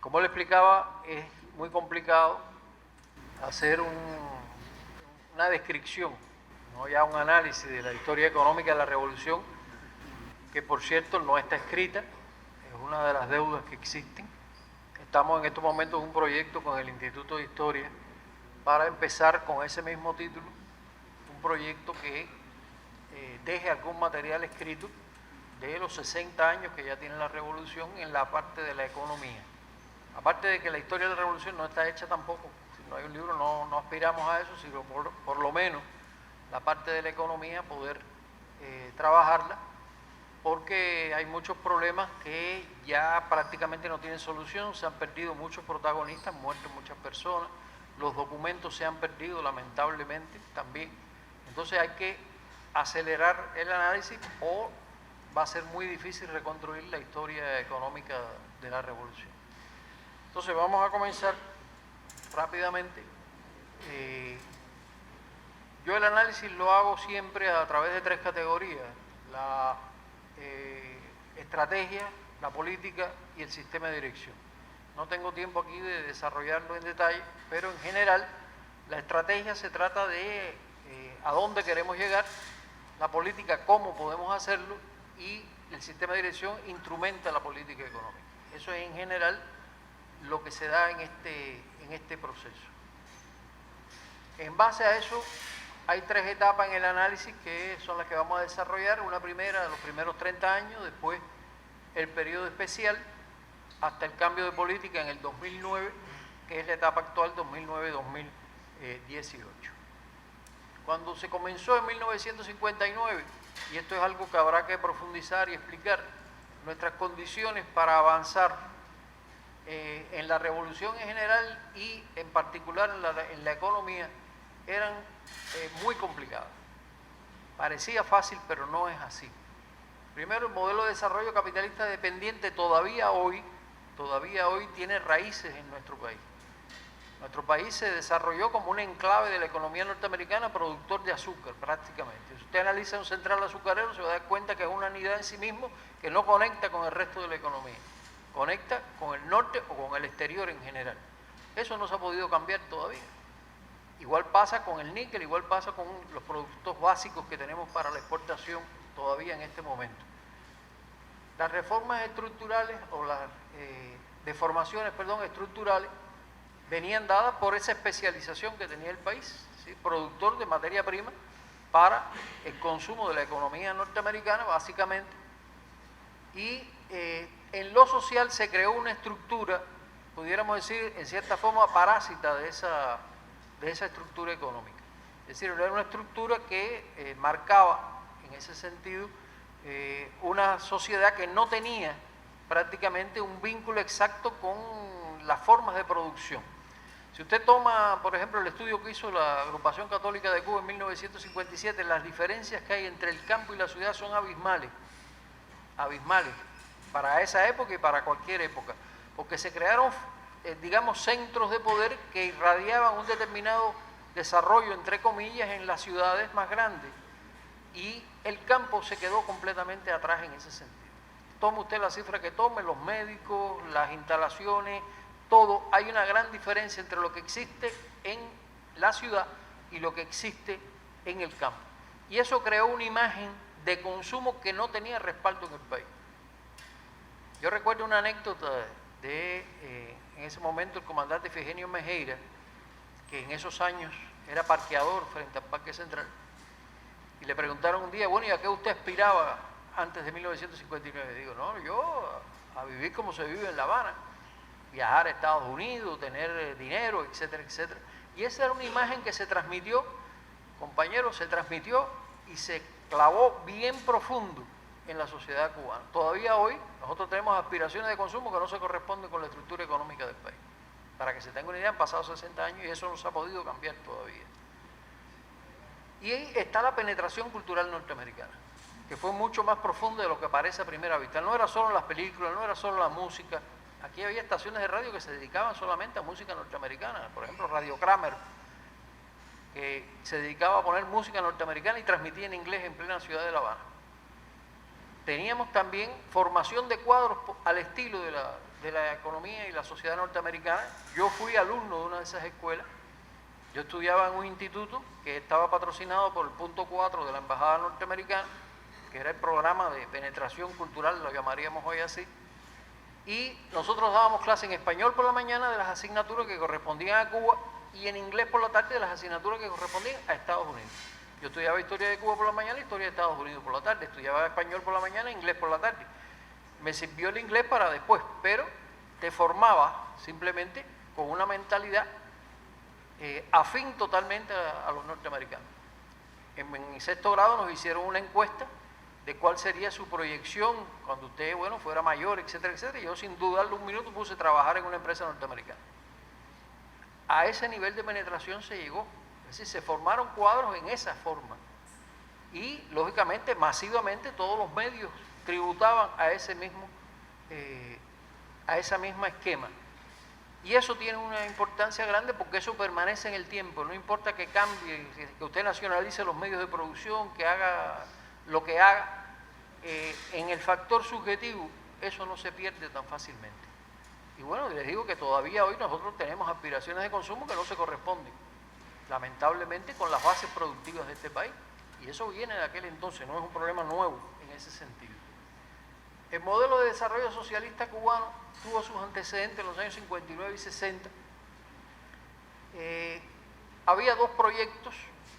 Como le explicaba, es muy complicado hacer una descripción, no ya un análisis de la historia económica de la revolución, que por cierto no está escrita, es una de las deudas que existen. Estamos en estos momentos en un proyecto con el Instituto de Historia para empezar con ese mismo título, un proyecto que deje algún material escrito de los 60 años que ya tiene la revolución en la parte de la economía. Aparte de que la historia de la revolución no está hecha tampoco, si no hay un libro no aspiramos a eso, sino por lo menos la parte de la economía poder trabajarla, porque hay muchos problemas que ya prácticamente no tienen solución, se han perdido muchos protagonistas, muerto muchas personas, los documentos se han perdido lamentablemente también. Entonces hay que acelerar el análisis o va a ser muy difícil reconstruir la historia económica de la revolución. Entonces vamos a comenzar rápidamente. Yo el análisis lo hago siempre a través de 3 categorías: la estrategia, la política y el sistema de dirección. No tengo tiempo aquí de desarrollarlo en detalle, pero en general la estrategia se trata de a dónde queremos llegar, la política cómo podemos hacerlo y el sistema de dirección instrumenta la política económica. Eso es en general lo que se da en este proceso. En base a eso hay 3 etapas en el análisis que son las que vamos a desarrollar. Una primera, los primeros 30 años, después el periodo especial, hasta el cambio de política en el 2009, que es la etapa actual 2009-2018. Cuando se comenzó en 1959, y esto es algo que habrá que profundizar y explicar, nuestras condiciones para avanzar en la revolución en general y en particular en la economía eran muy complicadas. Parecía fácil, pero no es así. Primero, el modelo de desarrollo capitalista dependiente todavía hoy tiene raíces en nuestro país. Nuestro país se desarrolló como un enclave de la economía norteamericana, productor de azúcar prácticamente. Si usted analiza un central azucarero, se va a dar cuenta que es una unidad en sí mismo que no conecta con el resto de la economía. Conecta con el norte o con el exterior en general. Eso no se ha podido cambiar todavía. Igual pasa con el níquel, igual pasa con los productos básicos que tenemos para la exportación todavía en este momento. Las reformas estructurales o las deformaciones, estructurales venían dadas por esa especialización que tenía el país, ¿sí? Productor de materia prima para el consumo de la economía norteamericana básicamente, y en lo social se creó una estructura, pudiéramos decir en cierta forma parásita de esa estructura económica. Es decir, era una estructura que marcaba en ese sentido una sociedad que no tenía prácticamente un vínculo exacto con las formas de producción. Si usted toma, por ejemplo, el estudio que hizo la Agrupación Católica de Cuba en 1957, las diferencias que hay entre el campo y la ciudad son abismales, abismales, para esa época y para cualquier época, porque se crearon, digamos, centros de poder que irradiaban un determinado desarrollo, entre comillas, en las ciudades más grandes, y el campo se quedó completamente atrás en ese sentido. Tome usted la cifra que tome, los médicos, las instalaciones, todo, hay una gran diferencia entre lo que existe en la ciudad y lo que existe en el campo. Y eso creó una imagen de consumo que no tenía respaldo en el país. Yo recuerdo una anécdota de, en ese momento, el comandante Efigenia Mejeira, que en esos años era parqueador frente al Parque Central, y le preguntaron un día, bueno, ¿y a qué usted aspiraba antes de 1959? Digo, no, yo a vivir como se vive en La Habana, viajar a Estados Unidos, tener dinero, etcétera, etcétera. Y esa era una imagen que se transmitió, compañeros, se transmitió y se clavó bien profundo en la sociedad cubana. Todavía hoy nosotros tenemos aspiraciones de consumo que no se corresponden con la estructura económica del país. Para que se tenga una idea, han pasado 60 años y eso no se ha podido cambiar todavía. Y ahí está la penetración cultural norteamericana, que fue mucho más profunda de lo que parece a primera vista. No era solo las películas, no era solo la música. Aquí había estaciones de radio que se dedicaban solamente a música norteamericana. Por ejemplo, Radio Kramer, que se dedicaba a poner música norteamericana y transmitía en inglés en plena ciudad de La Habana. Teníamos también formación de cuadros al estilo de la economía y la sociedad norteamericana. Yo fui alumno de una de esas escuelas. Yo estudiaba en un instituto que estaba patrocinado por el punto 4 de la Embajada Norteamericana, que era el programa de penetración cultural, lo llamaríamos hoy así, y nosotros dábamos clase en español por la mañana de las asignaturas que correspondían a Cuba y en inglés por la tarde de las asignaturas que correspondían a Estados Unidos. Yo estudiaba historia de Cuba por la mañana y historia de Estados Unidos por la tarde, estudiaba español por la mañana e inglés por la tarde. Me sirvió el inglés para después, pero te formaba simplemente con una mentalidad afín totalmente a los norteamericanos. En sexto grado nos hicieron una encuesta de cuál sería su proyección cuando usted, bueno, fuera mayor, etcétera, etcétera. Y yo, sin dudarlo un minuto, puse a trabajar en una empresa norteamericana. A ese nivel de penetración se llegó. Es decir, se formaron cuadros en esa forma. Y, lógicamente, masivamente todos los medios tributaban a ese mismo, a esa misma esquema. Y eso tiene una importancia grande porque eso permanece en el tiempo. No importa que cambie, que usted nacionalice los medios de producción, que haga lo que haga, en el factor subjetivo, eso no se pierde tan fácilmente. Y bueno, les digo que todavía hoy nosotros tenemos aspiraciones de consumo que no se corresponden, lamentablemente, con las bases productivas de este país. Y eso viene de aquel entonces, no es un problema nuevo en ese sentido. El modelo de desarrollo socialista cubano tuvo sus antecedentes en los años 59 y 60. Había dos proyectos,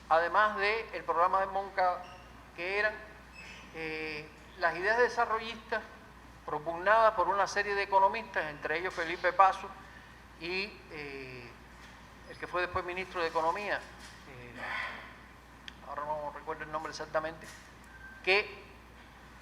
además del programa de Moncada, que eran las ideas desarrollistas propugnadas por una serie de economistas, entre ellos Felipe Paso y el que fue después ministro de Economía, ahora no recuerdo el nombre exactamente, que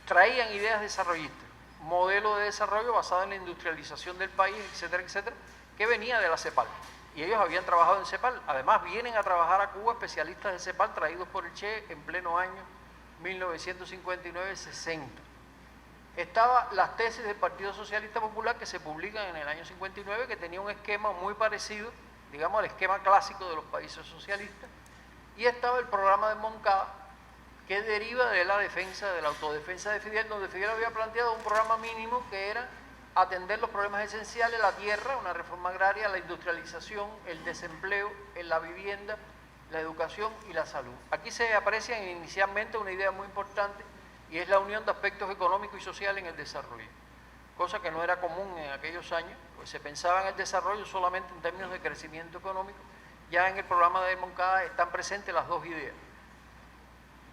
traían ideas desarrollistas, modelo de desarrollo basado en la industrialización del país, etcétera, etcétera, que venía de la CEPAL. Y ellos habían trabajado en CEPAL. Además, vienen a trabajar a Cuba especialistas de CEPAL traídos por el Che en pleno año 1959-60. Estaban las tesis del Partido Socialista Popular que se publican en el año 59, que tenía un esquema muy parecido, digamos, al esquema clásico de los países socialistas. Y estaba el programa de Moncada, que deriva de la defensa, de la autodefensa de Fidel, donde Fidel había planteado un programa mínimo que era atender los problemas esenciales, la tierra, una reforma agraria, la industrialización, el desempleo, la vivienda, la educación y la salud. Aquí se aprecia inicialmente una idea muy importante y es la unión de aspectos económicos y sociales en el desarrollo, cosa que no era común en aquellos años, pues se pensaba en el desarrollo solamente en términos de crecimiento económico. Ya en el programa de Moncada están presentes las dos ideas.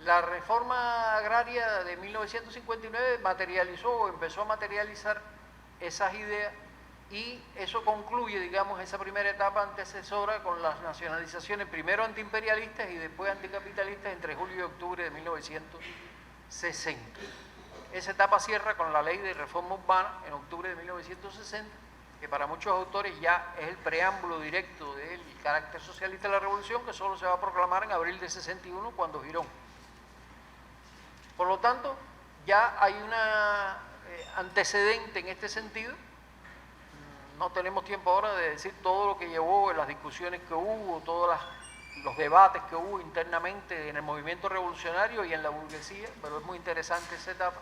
La reforma agraria de 1959 materializó o empezó a materializar esas ideas y eso concluye, digamos, esa primera etapa antecesora con las nacionalizaciones, primero antiimperialistas y después anticapitalistas entre julio y octubre de 1960. Esa etapa cierra con la ley de reforma urbana en octubre de 1960, que para muchos autores ya es el preámbulo directo del carácter socialista de la revolución, que solo se va a proclamar en abril de 61 cuando Girón. Por lo tanto, ya hay un antecedente en este sentido. No tenemos tiempo ahora de decir todo lo que llevó, las discusiones que hubo, todos los debates que hubo internamente en el movimiento revolucionario y en la burguesía, pero es muy interesante esa etapa.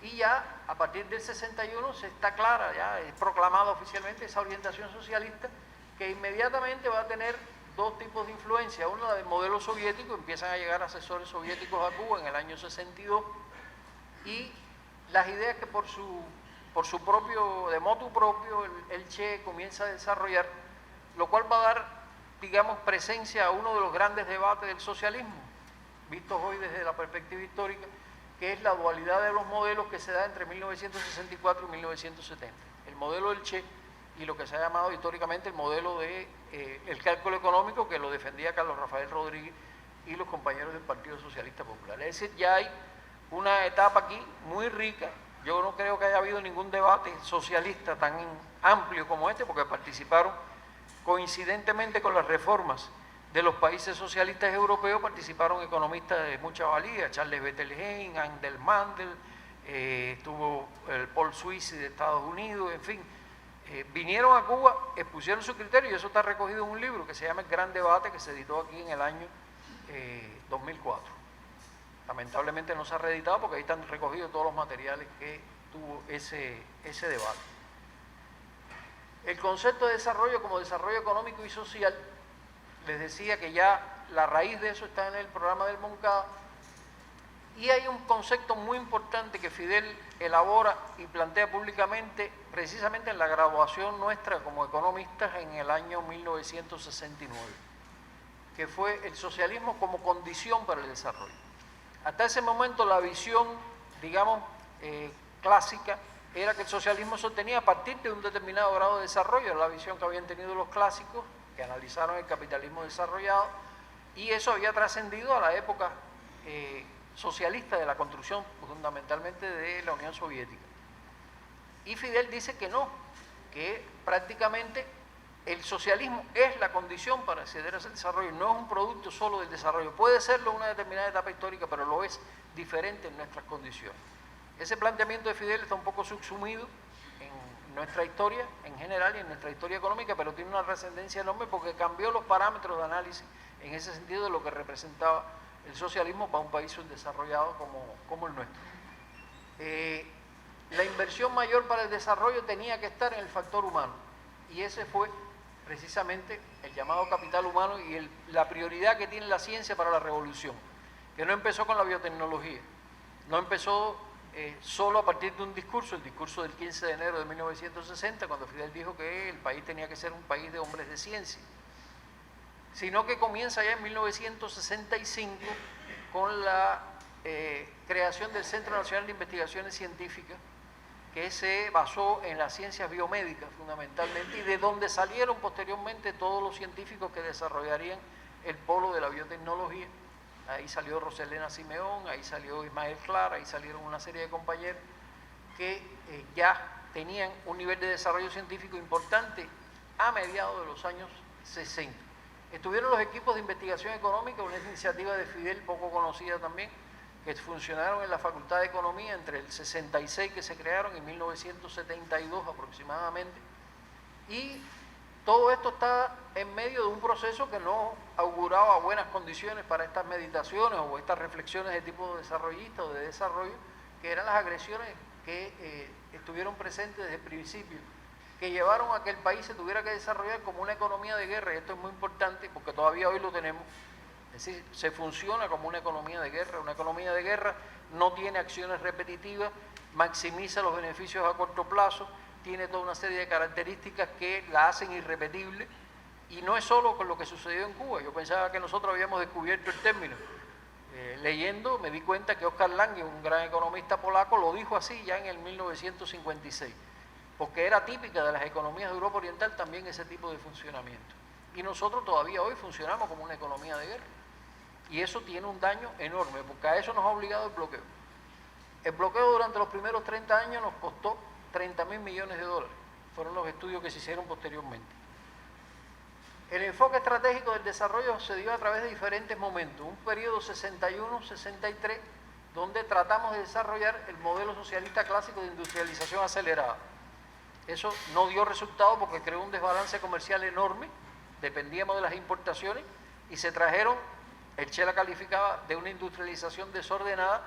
Y ya a partir del 61 se está clara, ya es proclamada oficialmente esa orientación socialista que inmediatamente va a tener dos tipos de influencia. Uno, la del modelo soviético, empiezan a llegar asesores soviéticos a Cuba en el año 62 y las ideas que por su propio, de motu propio, el Che comienza a desarrollar, lo cual va a dar, digamos, presencia a uno de los grandes debates del socialismo, vistos hoy desde la perspectiva histórica, que es la dualidad de los modelos que se da entre 1964 y 1970. El modelo del Che y lo que se ha llamado históricamente el modelo de el cálculo económico, que lo defendía Carlos Rafael Rodríguez y los compañeros del Partido Socialista Popular. Es decir, ya hay una etapa aquí muy rica. Yo no creo que haya habido ningún debate socialista tan amplio como este, porque participaron coincidentemente con las reformas de los países socialistas europeos, participaron economistas de mucha valía, Charles Bettelheim, Angel Mandel, estuvo el Paul Suisse de Estados Unidos, en fin. Vinieron a Cuba, expusieron su criterio y eso está recogido en un libro que se llama El Gran Debate, que se editó aquí en el año 2004. Lamentablemente no se ha reeditado porque ahí están recogidos todos los materiales que tuvo ese debate. El concepto de desarrollo como desarrollo económico y social, les decía que ya la raíz de eso está en el programa del Moncada, y hay un concepto muy importante que Fidel elabora y plantea públicamente precisamente en la graduación nuestra como economistas en el año 1969, que fue el socialismo como condición para el desarrollo. Hasta ese momento la visión, digamos, clásica era que el socialismo sostenía a partir de un determinado grado de desarrollo, la visión que habían tenido los clásicos, que analizaron el capitalismo desarrollado, y eso había trascendido a la época socialista de la construcción fundamentalmente de la Unión Soviética. Y Fidel dice que no, que prácticamente el socialismo es la condición para acceder a ese desarrollo, no es un producto solo del desarrollo, puede serlo en una determinada etapa histórica, pero lo es diferente en nuestras condiciones. Ese planteamiento de Fidel está un poco subsumido en nuestra historia en general y en nuestra historia económica, pero tiene una trascendencia enorme porque cambió los parámetros de análisis en ese sentido de lo que representaba el socialismo para un país subdesarrollado como el nuestro. La inversión mayor para el desarrollo tenía que estar en el factor humano, y ese fue precisamente el llamado capital humano y la prioridad que tiene la ciencia para la revolución, que no empezó con la biotecnología, no empezó solo a partir de un discurso, el discurso del 15 de enero de 1960, cuando Fidel dijo que el país tenía que ser un país de hombres de ciencia, sino que comienza ya en 1965 con la creación del Centro Nacional de Investigaciones Científicas, que se basó en las ciencias biomédicas fundamentalmente, y de donde salieron posteriormente todos los científicos que desarrollarían el polo de la biotecnología. Ahí salió Roselena Simeón, ahí salió Ismael Clara, ahí salieron una serie de compañeros que ya tenían un nivel de desarrollo científico importante a mediados de los años 60. Estuvieron los equipos de investigación económica, una iniciativa de Fidel poco conocida también, que funcionaron en la Facultad de Economía entre el 66 que se crearon y 1972 aproximadamente. Y todo esto está en medio de un proceso que no auguraba buenas condiciones para estas meditaciones o estas reflexiones de tipo desarrollista o de desarrollo, que eran las agresiones que estuvieron presentes desde el principio, que llevaron a que el país se tuviera que desarrollar como una economía de guerra, y esto es muy importante porque todavía hoy lo tenemos. Es decir, se funciona como una economía de guerra no tiene acciones repetitivas, maximiza los beneficios a corto plazo, tiene toda una serie de características que la hacen irrepetible, y no es solo con lo que sucedió en Cuba. Yo pensaba que nosotros habíamos descubierto el término. Leyendo me di cuenta que Oskar Lange, un gran economista polaco, lo dijo así ya en el 1956, porque era típica de las economías de Europa Oriental también ese tipo de funcionamiento. Y nosotros todavía hoy funcionamos como una economía de guerra. Y eso tiene un daño enorme, porque a eso nos ha obligado el bloqueo. El bloqueo durante los primeros 30 años nos costó 30.000 millones de dólares. Fueron los estudios que se hicieron posteriormente. El enfoque estratégico del desarrollo se dio a través de diferentes momentos. Un periodo 61-63, donde tratamos de desarrollar el modelo socialista clásico de industrialización acelerada. Eso no dio resultado porque creó un desbalance comercial enorme, dependíamos de las importaciones, y se trajeron, el Che la calificaba de una industrialización desordenada,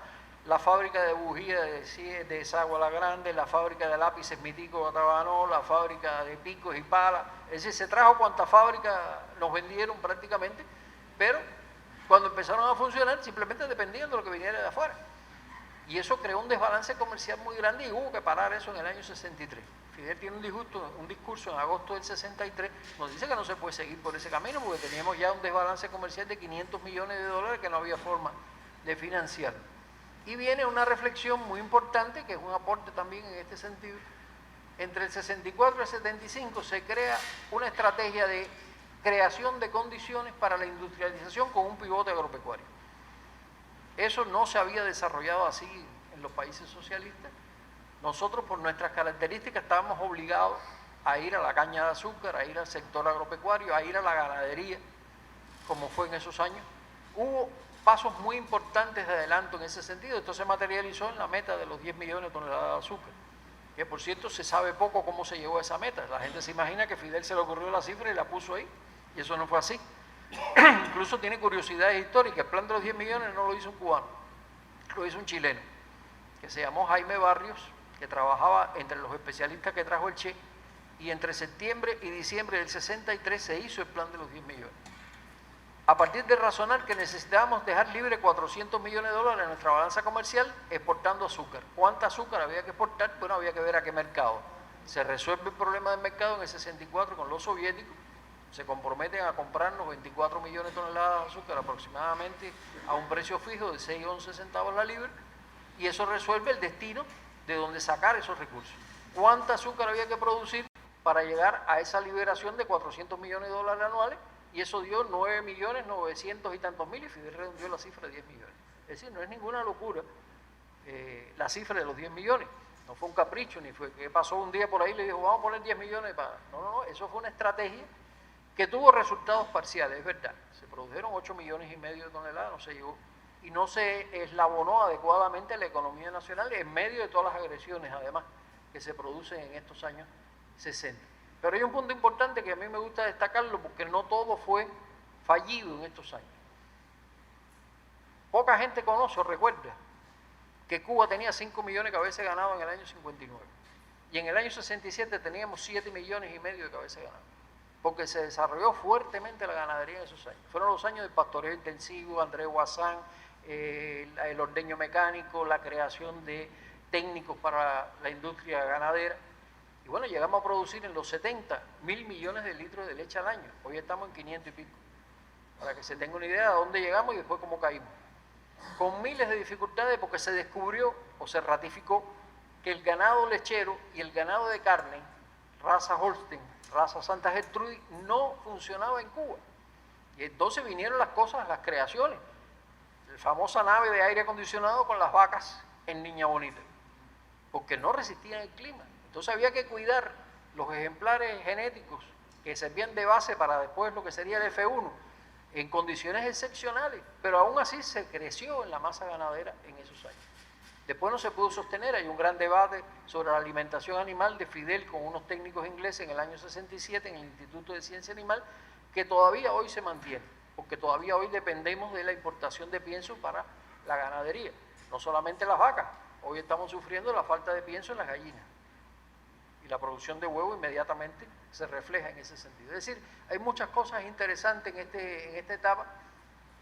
la fábrica de bujías de Desagua La Grande, la fábrica de lápices Mitico Batabanó, la fábrica de picos y palas. Es decir, se trajo cuantas fábricas nos vendieron prácticamente, pero cuando empezaron a funcionar simplemente dependían de lo que viniera de afuera. Y eso creó un desbalance comercial muy grande y hubo que parar eso en el año 63. Fidel tiene un discurso en agosto del 63, nos dice que no se puede seguir por ese camino porque teníamos ya un desbalance comercial de 500 millones de dólares que no había forma de financiar. Y viene una reflexión muy importante, que es un aporte también en este sentido. Entre el 64 y el 75 se crea una estrategia de creación de condiciones para la industrialización con un pivote agropecuario. Eso no se había desarrollado así en los países socialistas. Nosotros, por nuestras características, estábamos obligados a ir a la caña de azúcar, a ir al sector agropecuario, a ir a la ganadería, como fue en esos años. Hubo pasos muy importantes de adelanto en ese sentido. Esto se materializó en la meta de los 10 millones de toneladas de azúcar, que por cierto se sabe poco cómo se llegó a esa meta. La gente se imagina que Fidel se le ocurrió la cifra y la puso ahí, y eso no fue así. Incluso tiene curiosidades históricas. El plan de los 10 millones no lo hizo un cubano, lo hizo un chileno, que se llamó Jaime Barrios, que trabajaba entre los especialistas que trajo el Che, y entre septiembre y diciembre del 63 se hizo el plan de los 10 millones. A partir de razonar que necesitábamos dejar libre 400 millones de dólares en nuestra balanza comercial exportando azúcar. ¿Cuánta azúcar había que exportar? Bueno, había que ver a qué mercado. Se resuelve el problema del mercado en el 64 con los soviéticos, se comprometen a comprarnos 24 millones de toneladas de azúcar aproximadamente a un precio fijo de 6 o 11 centavos la libra, y eso resuelve el destino de donde sacar esos recursos. ¿Cuánta azúcar había que producir para llegar a esa liberación de 400 millones de dólares anuales? Y eso dio 9.900.000 y tantos mil, y Fidel redondeó la cifra de 10 millones. Es decir, no es ninguna locura la cifra de los 10 millones. No fue un capricho, ni fue que pasó un día por ahí y le dijo, vamos a poner 10 millones para... No, eso fue una estrategia que tuvo resultados parciales, es verdad. Se produjeron 8 millones y medio de toneladas, no se llegó, y no se eslabonó adecuadamente la economía nacional en medio de todas las agresiones, además, que se producen en estos años 60. Pero hay un punto importante que a mí me gusta destacarlo, porque no todo fue fallido en estos años. Poca gente conoce o recuerda que Cuba tenía 5 millones de cabezas ganadas en el año 59. Y en el año 67 teníamos 7 millones y medio de cabezas ganadas. Porque se desarrolló fuertemente la ganadería en esos años. Fueron los años del pastoreo intensivo, Andrés Guasán, el ordeño mecánico, la creación de técnicos para la industria ganadera. Y bueno, llegamos a producir en los 70 1.000 millones de litros de leche al año. Hoy estamos en 500 y pico. Para que se tenga una idea de dónde llegamos y después cómo caímos. Con miles de dificultades, porque se descubrió o se ratificó que el ganado lechero y el ganado de carne, raza Holstein, raza Santa Gertrudis, no funcionaba en Cuba. Y entonces vinieron las cosas, las creaciones. La famosa nave de aire acondicionado con las vacas en Niña Bonita, porque no resistían el clima. Entonces había que cuidar los ejemplares genéticos que servían de base para después lo que sería el F1 en condiciones excepcionales, pero aún así se creció en la masa ganadera en esos años. Después no se pudo sostener, hay un gran debate sobre la alimentación animal de Fidel con unos técnicos ingleses en el año 67 en el Instituto de Ciencia Animal, que todavía hoy se mantiene, porque todavía hoy dependemos de la importación de pienso para la ganadería, no solamente las vacas, hoy estamos sufriendo la falta de pienso en las gallinas. Y la producción de huevo inmediatamente se refleja en ese sentido. Es decir, hay muchas cosas interesantes en esta etapa.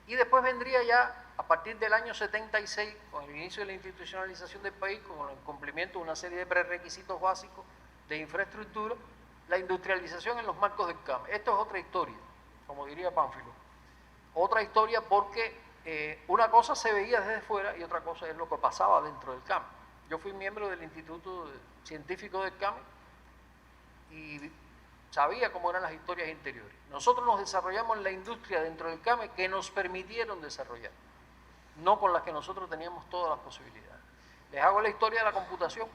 Y después vendría ya, a partir del año 76, con el inicio de la institucionalización del país, con el cumplimiento de una serie de prerequisitos básicos de infraestructura, la industrialización en los marcos del CAME. Esto es otra historia, como diría Pánfilo. Otra historia porque una cosa se veía desde fuera y otra cosa es lo que pasaba dentro del CAME. Yo fui miembro del Instituto Científico del CAME y sabía cómo eran las historias interiores. Nosotros nos desarrollamos en la industria dentro del CAME que nos permitieron desarrollar, no con las que nosotros teníamos todas las posibilidades. Les hago la historia de la computación.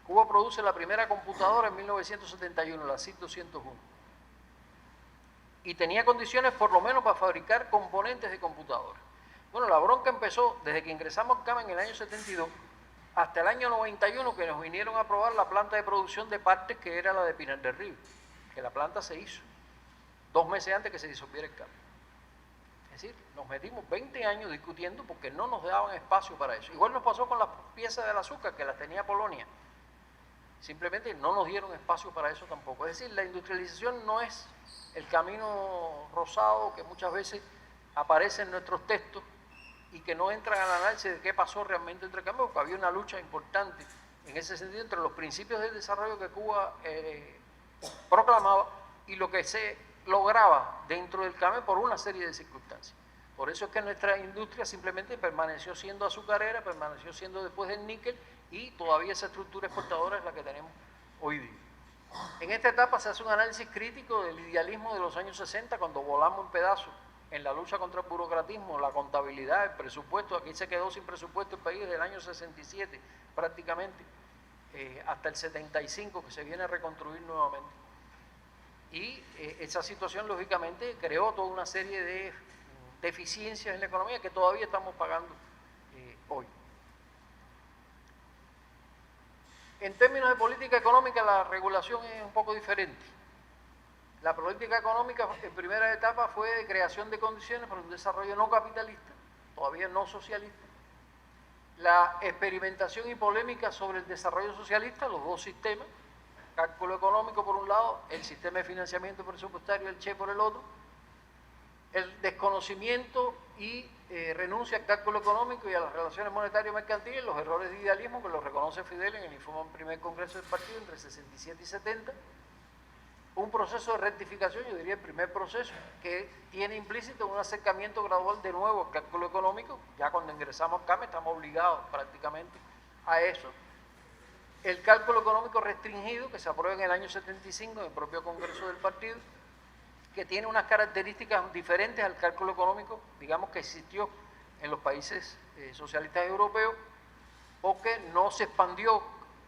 Cuba produce la primera computadora en 1971, la CIP 201, y tenía condiciones por lo menos para fabricar componentes de computadoras. Bueno, la bronca empezó desde que ingresamos al CAME en el año 72 hasta el año 91, que nos vinieron a probar la planta de producción de partes que era la de Pinar del Río, que la planta se hizo 2 meses antes que se disolviera el CAME. Es decir, nos metimos 20 años discutiendo porque no nos daban espacio para eso. Igual nos pasó con las piezas del azúcar, que las tenía Polonia. Simplemente no nos dieron espacio para eso tampoco. Es decir, la industrialización no es el camino rosado que muchas veces aparece en nuestros textos y que no entran al análisis de qué pasó realmente entre cambios, porque había una lucha importante en ese sentido entre los principios del desarrollo que Cuba proclamaba y lo que se lograba dentro del CAME por una serie de circunstancias. Por eso es que nuestra industria simplemente permaneció siendo azucarera, permaneció siendo después del níquel, y todavía esa estructura exportadora es la que tenemos hoy día. En esta etapa se hace un análisis crítico del idealismo de los años 60, cuando volamos un pedazo en la lucha contra el burocratismo, la contabilidad, el presupuesto. Aquí se quedó sin presupuesto el país desde el año 67 prácticamente, hasta el 75, que se viene a reconstruir nuevamente. Y esa situación lógicamente creó toda una serie de deficiencias en la economía que todavía estamos pagando hoy. En términos de política económica, la regulación es un poco diferente. La política económica en primera etapa fue de creación de condiciones para un desarrollo no capitalista, todavía no socialista. La experimentación y polémica sobre el desarrollo socialista, los dos sistemas, cálculo económico por un lado, el sistema de financiamiento presupuestario, el Che por el otro, el desconocimiento y renuncia al cálculo económico y a las relaciones monetarias mercantiles, los errores de idealismo que los reconoce Fidel en el informe del primer congreso del partido entre 67 y 70, un proceso de rectificación, yo diría el primer proceso, que tiene implícito un acercamiento gradual de nuevo al cálculo económico. Ya cuando ingresamos al CAME estamos obligados prácticamente a eso. El cálculo económico restringido, que se aprueba en el año 75 en el propio Congreso del Partido, que tiene unas características diferentes al cálculo económico, digamos, que existió en los países socialistas europeos, porque no se expandió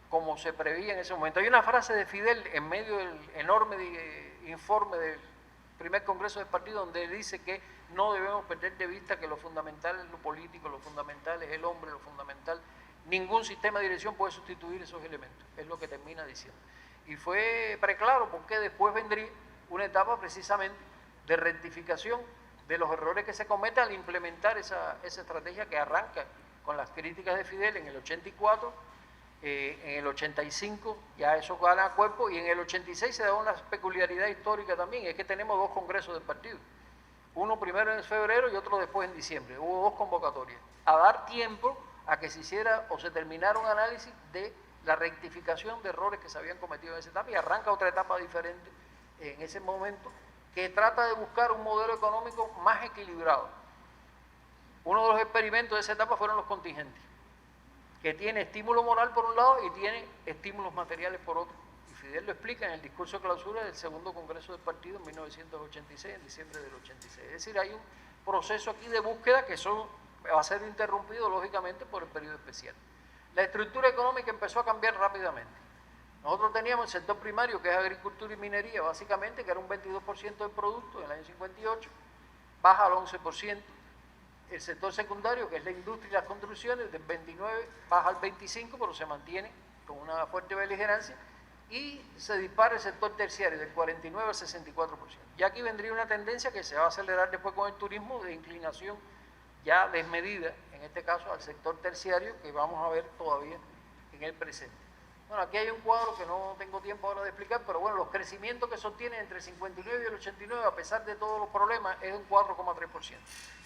como se preveía en ese momento. Hay una frase de Fidel en medio del enorme informe del primer Congreso del Partido donde dice que no debemos perder de vista que lo fundamental es lo político, lo fundamental es el hombre, lo fundamental, ningún sistema de dirección puede sustituir esos elementos, es lo que termina diciendo. Y fue preclaro porque después vendría una etapa precisamente de rectificación de los errores que se cometen al implementar esa estrategia que arranca con las críticas de Fidel en el 84, en el 85 ya eso gana cuerpo, y en el 86 se da una peculiaridad histórica también, es que tenemos dos congresos del partido, uno primero en febrero y otro después en diciembre, hubo dos convocatorias, a dar tiempo a que se hiciera o se terminara un análisis de la rectificación de errores que se habían cometido en esa etapa, y arranca otra etapa diferente en ese momento, que trata de buscar un modelo económico más equilibrado. Uno de los experimentos de esa etapa fueron los contingentes, que tiene estímulo moral por un lado y tiene estímulos materiales por otro. Y Fidel lo explica en el discurso de clausura del segundo Congreso del Partido en 1986, en diciembre del 86. Es decir, hay un proceso aquí de búsqueda que eso va a ser interrumpido, lógicamente, por el periodo especial. La estructura económica empezó a cambiar rápidamente. Nosotros teníamos el sector primario, que es agricultura y minería, básicamente, que era un 22% del producto en el año 58, baja al 11%. El sector secundario, que es la industria y las construcciones, del 29 baja al 25, pero se mantiene con una fuerte beligerancia, y se dispara el sector terciario del 49 al 64%. Y aquí vendría una tendencia que se va a acelerar después con el turismo, de inclinación ya desmedida, en este caso al sector terciario, que vamos a ver todavía en el presente. Bueno, aquí hay un cuadro que no tengo tiempo ahora de explicar, pero bueno, los crecimientos que sostienen entre el 59 y el 89, a pesar de todos los problemas, es un 4,3%,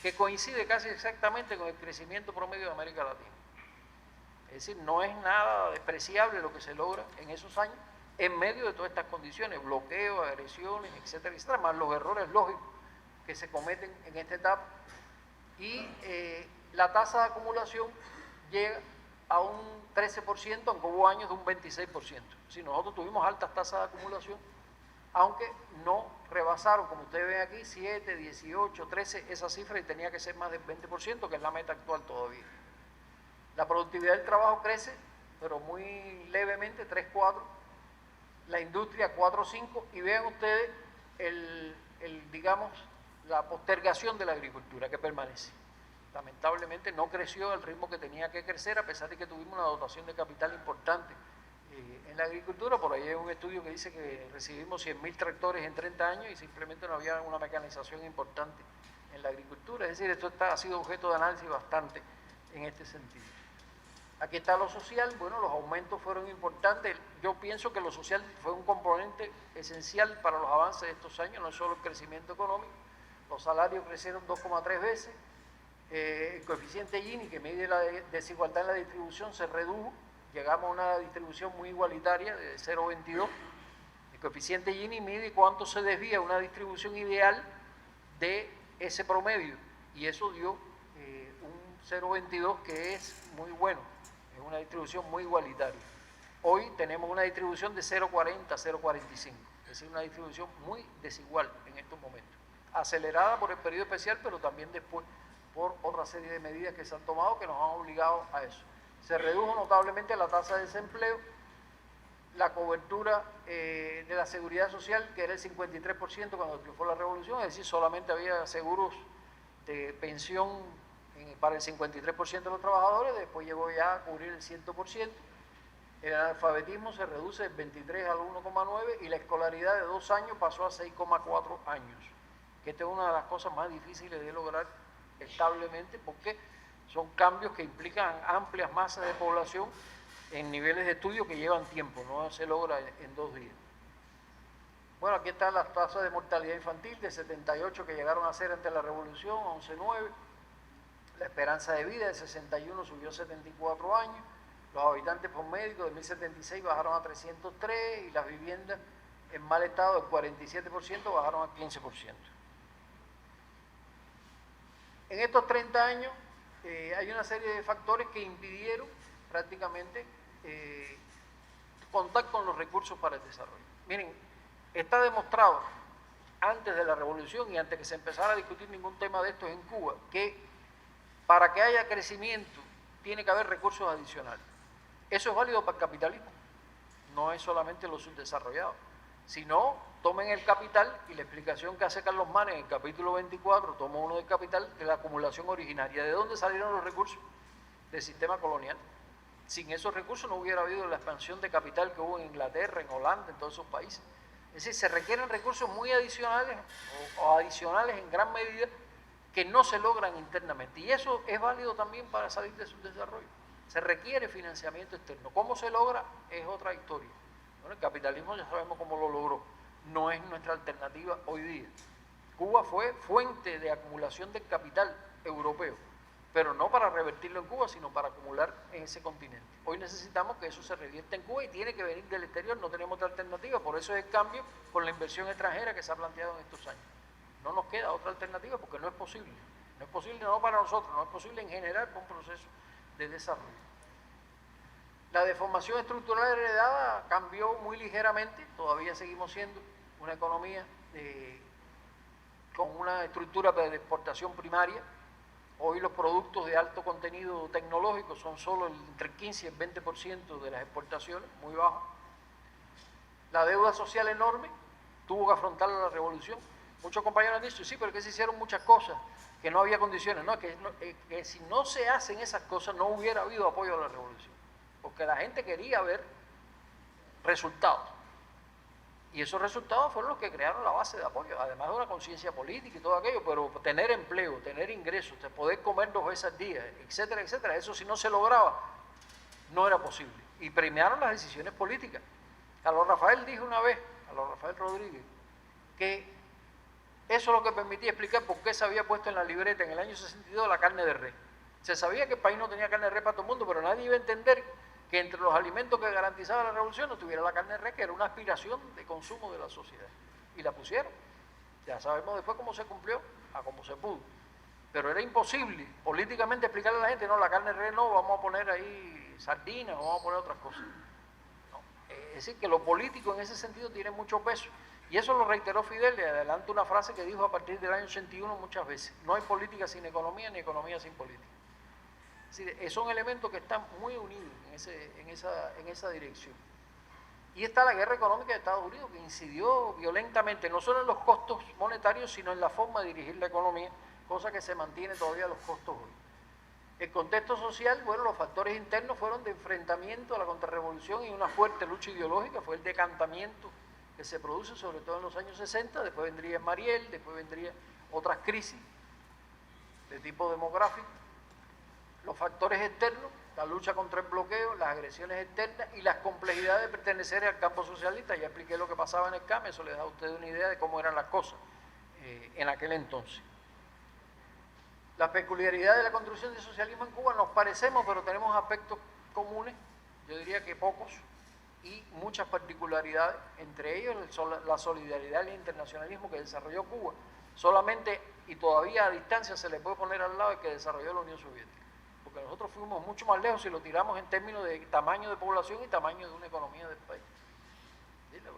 que coincide casi exactamente con el crecimiento promedio de América Latina. Es decir, no es nada despreciable lo que se logra en esos años, en medio de todas estas condiciones, bloqueos, agresiones, etcétera, etcétera, más los errores lógicos que se cometen en esta etapa. Y la tasa de acumulación llega a un 13%, aunque hubo años de un 26%. Si nosotros tuvimos altas tasas de acumulación, aunque no rebasaron, como ustedes ven aquí, 7, 18, 13, esa cifra, y tenía que ser más del 20%, que es la meta actual todavía. La productividad del trabajo crece, pero muy levemente, 3, 4. La industria, 4, 5. Y vean ustedes, digamos, la postergación de la agricultura que permanece. Lamentablemente no creció al ritmo que tenía que crecer, a pesar de que tuvimos una dotación de capital importante en la agricultura. Por ahí hay un estudio que dice que recibimos 100.000 tractores en 30 años y simplemente no había una mecanización importante en la agricultura. Es decir, esto ha sido objeto de análisis bastante en este sentido. Aquí está lo social. Bueno, los aumentos fueron importantes. Yo pienso que lo social fue un componente esencial para los avances de estos años, no solo el crecimiento económico. Los salarios crecieron 2,3 veces. El coeficiente Gini, que mide la desigualdad en la distribución, se redujo, llegamos a una distribución muy igualitaria de 0,22. El coeficiente Gini mide cuánto se desvía una distribución ideal de ese promedio, y eso dio un 0,22, que es muy bueno, es una distribución muy igualitaria. Hoy tenemos una distribución de 0,40, 0,45, es decir, una distribución muy desigual en estos momentos, acelerada por el periodo especial, pero también después por otra serie de medidas que se han tomado que nos han obligado a eso. Se redujo notablemente la tasa de desempleo, la cobertura de la seguridad social, que era el 53% cuando triunfó la revolución, es decir, solamente había seguros de pensión para el 53% de los trabajadores, después llegó ya a cubrir el 100%. El analfabetismo se reduce del 23 al 1,9 y la escolaridad de 2 años pasó a 6,4 años, que esta es una de las cosas más difíciles de lograr establemente, porque son cambios que implican amplias masas de población en niveles de estudio que llevan tiempo, no se logra en 2 días. Bueno, aquí están las tasas de mortalidad infantil de 78 que llegaron a ser ante la revolución, 11,9. La esperanza de vida de 61 subió a 74 años. Los habitantes por médico de 1076 bajaron a 303 y las viviendas en mal estado del 47% bajaron a 15%. En estos 30 años hay una serie de factores que impidieron prácticamente contar con los recursos para el desarrollo. Miren, está demostrado antes de la revolución y antes que se empezara a discutir ningún tema de estos en Cuba, que para que haya crecimiento tiene que haber recursos adicionales. Eso es válido para el capitalismo, no es solamente los subdesarrollados. Si no, tomen el capital y la explicación que hace Carlos Mann en el capítulo 24, tomo uno del capital, de la acumulación originaria. ¿De dónde salieron los recursos? Del sistema colonial. Sin esos recursos no hubiera habido la expansión de capital que hubo en Inglaterra, en Holanda, en todos esos países. Es decir, se requieren recursos muy adicionales o adicionales en gran medida que no se logran internamente. Y eso es válido también para salir de su desarrollo. Se requiere financiamiento externo. ¿Cómo se logra? Es otra historia. Bueno, el capitalismo ya sabemos cómo lo logró. No es nuestra alternativa hoy día. Cuba fue fuente de acumulación del capital europeo, pero no para revertirlo en Cuba, sino para acumular en ese continente. Hoy necesitamos que eso se revierta en Cuba y tiene que venir del exterior, no tenemos otra alternativa. Por eso es el cambio con la inversión extranjera que se ha planteado en estos años. No nos queda otra alternativa porque no es posible. No es posible no para nosotros, no es posible en general para un proceso de desarrollo. La deformación estructural heredada cambió muy ligeramente, todavía seguimos siendo una economía con una estructura de exportación primaria. Hoy los productos de alto contenido tecnológico son solo entre el 15 y el 20% de las exportaciones, muy bajo. La deuda social enorme, tuvo que afrontar la revolución. Muchos compañeros han dicho, sí, pero que se hicieron muchas cosas, que no había condiciones. No, que si no se hacen esas cosas no hubiera habido apoyo a la revolución, porque la gente quería ver resultados. Y esos resultados fueron los que crearon la base de apoyo, además de una conciencia política y todo aquello, pero tener empleo, tener ingresos, poder comer 2 veces al día, etcétera, etcétera, eso si no se lograba, no era posible. Y premiaron las decisiones políticas. Carlos Rafael dijo una vez, Carlos Rafael Rodríguez, que eso es lo que permitía explicar por qué se había puesto en la libreta en el año 62 la carne de res. Se sabía que el país no tenía carne de res para todo el mundo, pero nadie iba a entender que entre los alimentos que garantizaba la revolución no tuviera la carne de res, que era una aspiración de consumo de la sociedad. Y la pusieron. Ya sabemos después cómo se cumplió, a cómo se pudo. Pero era imposible políticamente explicarle a la gente, no, la carne de res no, vamos a poner ahí sardinas, vamos a poner otras cosas. No. Es decir, que lo político en ese sentido tiene mucho peso. Y eso lo reiteró Fidel, le adelanto una frase que dijo a partir del año 81 muchas veces: no hay política sin economía, ni economía sin política. Es decir, son elementos que están muy unidos en esa dirección. Y está la guerra económica de Estados Unidos, que incidió violentamente, no solo en los costos monetarios, sino en la forma de dirigir la economía, cosa que se mantiene todavía los costos hoy. El contexto social, bueno, los factores internos fueron de enfrentamiento a la contrarrevolución y una fuerte lucha ideológica, fue el decantamiento que se produce sobre todo en los años 60, después vendría Mariel, después vendría otras crisis de tipo demográfico. Los factores externos, la lucha contra el bloqueo, las agresiones externas y las complejidades de pertenecer al campo socialista. Ya expliqué lo que pasaba en el CAM, eso les da a ustedes una idea de cómo eran las cosas en aquel entonces. La peculiaridad de la construcción del socialismo en Cuba, nos parecemos, pero tenemos aspectos comunes, yo diría que pocos, y muchas particularidades, entre ellos la solidaridad y el internacionalismo que desarrolló Cuba. Solamente, y todavía a distancia, se le puede poner al lado el que desarrolló la Unión Soviética, porque nosotros fuimos mucho más lejos si lo tiramos en términos de tamaño de población y tamaño de una economía del país.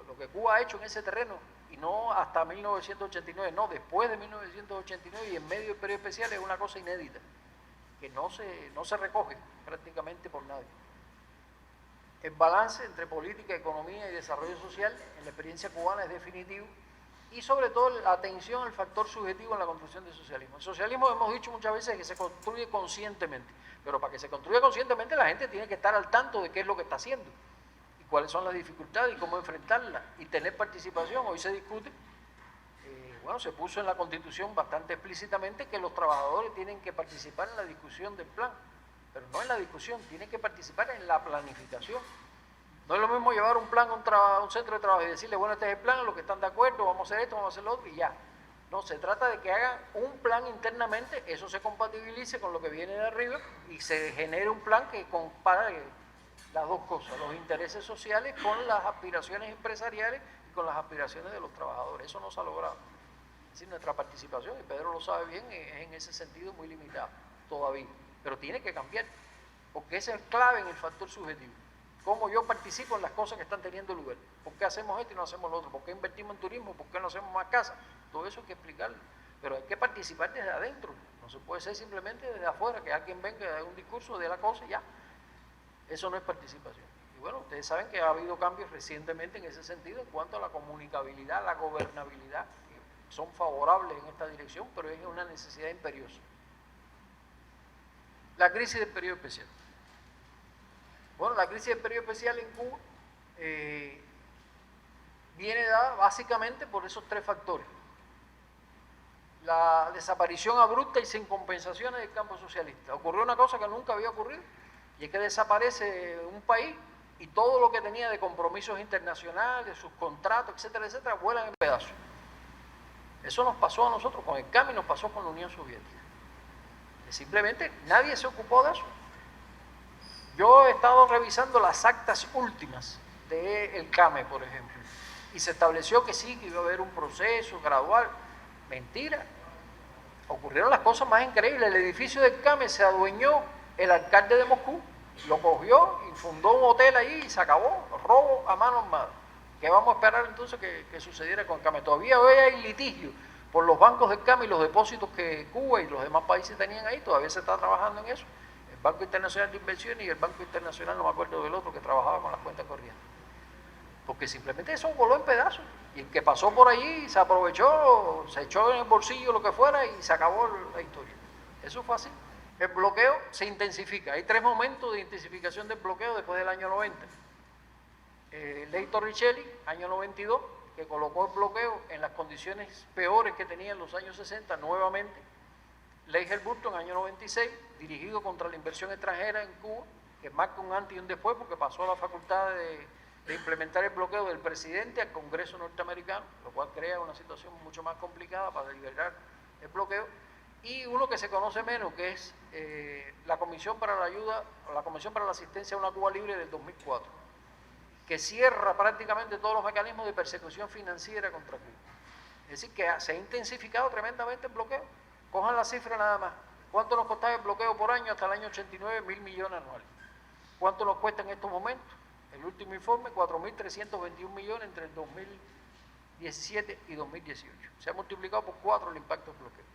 Lo que Cuba ha hecho en ese terreno, y no hasta 1989, no, después de 1989 y en medio del periodo especial, es una cosa inédita, que no se recoge prácticamente por nadie. El balance entre política, economía y desarrollo social en la experiencia cubana es definitivo, y sobre todo la atención al factor subjetivo en la construcción del socialismo. El socialismo, hemos dicho muchas veces, que se construye conscientemente, pero para que se construya conscientemente la gente tiene que estar al tanto de qué es lo que está haciendo y cuáles son las dificultades y cómo enfrentarlas y tener participación. Hoy se discute, bueno, se puso en la Constitución bastante explícitamente que los trabajadores tienen que participar en la discusión del plan, pero no en la discusión, tiene que participar en la planificación. No es lo mismo llevar un plan a un centro de trabajo y decirle, bueno, este es el plan, los que están de acuerdo, vamos a hacer esto, vamos a hacer lo otro y ya. No, se trata de que hagan un plan internamente, eso se compatibilice con lo que viene de arriba y se genere un plan que compare las dos cosas, los intereses sociales con las aspiraciones empresariales y con las aspiraciones de los trabajadores. Eso no se ha logrado. Es decir, nuestra participación, y Pedro lo sabe bien, es en ese sentido muy limitada todavía, pero tiene que cambiar, porque esa es clave en el factor subjetivo. Cómo yo participo en las cosas que están teniendo lugar. ¿Por qué hacemos esto y no hacemos lo otro? ¿Por qué invertimos en turismo? ¿Por qué no hacemos más casas? Todo eso hay que explicarlo. Pero hay que participar desde adentro. No se puede ser simplemente desde afuera, que alguien venga y haga un discurso de la cosa y ya. Eso no es participación. Y bueno, ustedes saben que ha habido cambios recientemente en ese sentido en cuanto a la comunicabilidad, la gobernabilidad, que son favorables en esta dirección, pero es una necesidad imperiosa. La crisis del periodo especial. Bueno, la crisis del periodo especial en Cuba viene dada básicamente por esos tres factores. La desaparición abrupta y sin compensaciones del campo socialista. Ocurrió una cosa que nunca había ocurrido, y es que desaparece un país y todo lo que tenía de compromisos internacionales, sus contratos, etcétera, etcétera, vuelan en pedazos. Eso nos pasó a nosotros con el CAM y nos pasó con la Unión Soviética. Simplemente nadie se ocupó de eso. Yo he estado revisando las actas últimas del CAME, por ejemplo, y se estableció que sí, que iba a haber un proceso gradual. Mentira. Ocurrieron las cosas más increíbles. El edificio del CAME se adueñó el alcalde de Moscú, lo cogió y fundó un hotel ahí y se acabó. Robo a mano armada. ¿Qué vamos a esperar entonces que sucediera con el CAME? Todavía hoy hay litigio por los bancos del CAME y los depósitos que Cuba y los demás países tenían ahí. Todavía se está trabajando en eso. El Banco Internacional de Inversiones y el Banco Internacional, no me acuerdo del otro, que trabajaba con las cuentas corrientes. Porque simplemente eso voló en pedazos. Y el que pasó por allí se aprovechó, se echó en el bolsillo lo que fuera y se acabó la historia. Eso fue así. El bloqueo se intensifica. Hay tres momentos de intensificación del bloqueo después del año 90. Ley Torricelli, año 92, que colocó el bloqueo en las condiciones peores que tenía en los años 60 nuevamente. Ley Helburton, año 96, dirigido contra la inversión extranjera en Cuba, que marca un antes y un después porque pasó a la facultad de implementar el bloqueo del presidente al Congreso norteamericano, lo cual crea una situación mucho más complicada para liberar el bloqueo. Y uno que se conoce menos, que es la Comisión para la Ayuda, la Comisión para la Asistencia a una Cuba Libre del 2004, que cierra prácticamente todos los mecanismos de persecución financiera contra Cuba. Es decir, que se ha intensificado tremendamente el bloqueo. Cojan la cifra nada más. ¿Cuánto nos costaba el bloqueo por año hasta el año 89? 1.000 millones anuales. ¿Cuánto nos cuesta en estos momentos? El último informe, 4.321 millones entre el 2017 y 2018. Se ha multiplicado por 4 el impacto del bloqueo.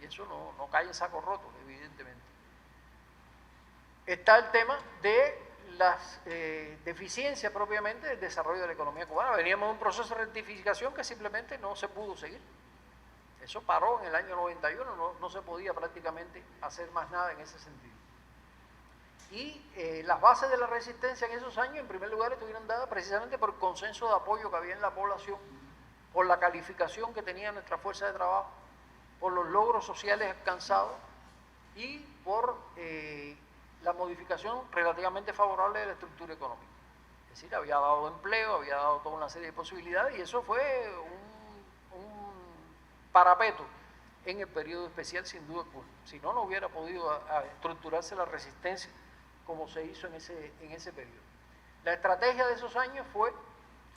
Y eso no cae en saco roto, evidentemente. Está el tema de las deficiencias propiamente del desarrollo de la economía cubana. Veníamos de un proceso de rectificación que simplemente no se pudo seguir. Eso paró en el año 91, no se podía prácticamente hacer más nada en ese sentido. Y las bases de la resistencia en esos años, en primer lugar, estuvieron dadas precisamente por el consenso de apoyo que había en la población, por la calificación que tenía nuestra fuerza de trabajo, por los logros sociales alcanzados y por la modificación relativamente favorable de la estructura económica. Es decir, había dado empleo, había dado toda una serie de posibilidades y eso fue un parapeto en el periodo especial sin duda alguna. Si no, no hubiera podido estructurarse la resistencia como se hizo en ese periodo. La estrategia de esos años fue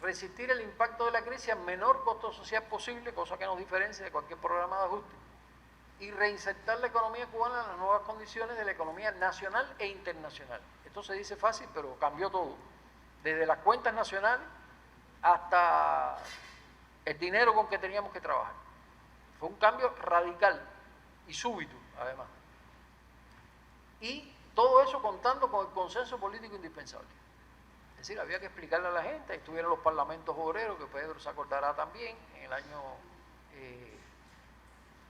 resistir el impacto de la crisis al menor costo social posible, cosa que nos diferencia de cualquier programa de ajuste, y reinsertar la economía cubana en las nuevas condiciones de la economía nacional e internacional. Esto se dice fácil, pero cambió todo, desde las cuentas nacionales hasta el dinero con que teníamos que trabajar. Fue un cambio radical y súbito, además. Y todo eso contando con el consenso político indispensable. Es decir, había que explicarle a la gente, estuvieron los parlamentos obreros, que Pedro se acordará también, en el año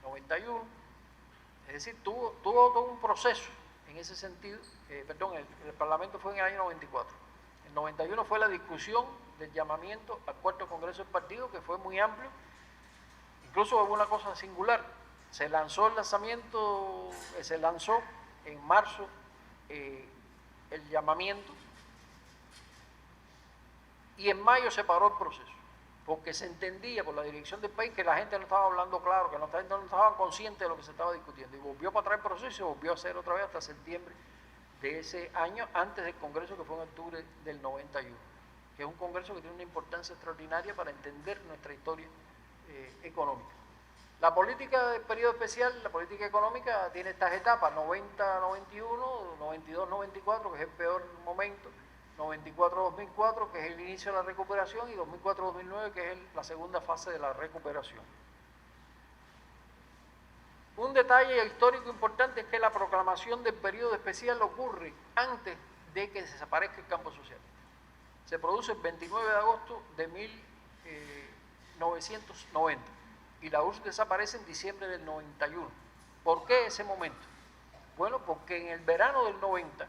91. Es decir, tuvo todo un proceso en ese sentido. El Parlamento fue en el año 94. En 91 fue la discusión del llamamiento al cuarto Congreso del Partido, que fue muy amplio. Incluso hubo una cosa singular. Se lanzó en marzo el llamamiento, y en mayo se paró el proceso, porque se entendía por la dirección del país que la gente no estaba hablando claro, que no estaban conscientes de lo que se estaba discutiendo, y volvió para atrás el proceso y se volvió a hacer otra vez hasta septiembre de ese año, antes del Congreso, que fue en octubre del 91, que es un Congreso que tiene una importancia extraordinaria para entender nuestra historia económica. La política del periodo especial, la política económica, tiene estas etapas: 90-91, 92-94, que es el peor momento, 94-2004, que es el inicio de la recuperación, y 2004-2009, que es la segunda fase de la recuperación. Un detalle histórico importante es que la proclamación del periodo especial ocurre antes de que desaparezca el campo socialista. Se produce el 29 de agosto de 1990 y la URSS desaparece en diciembre del 91. ¿Por qué ese momento? Bueno, porque en el verano del 90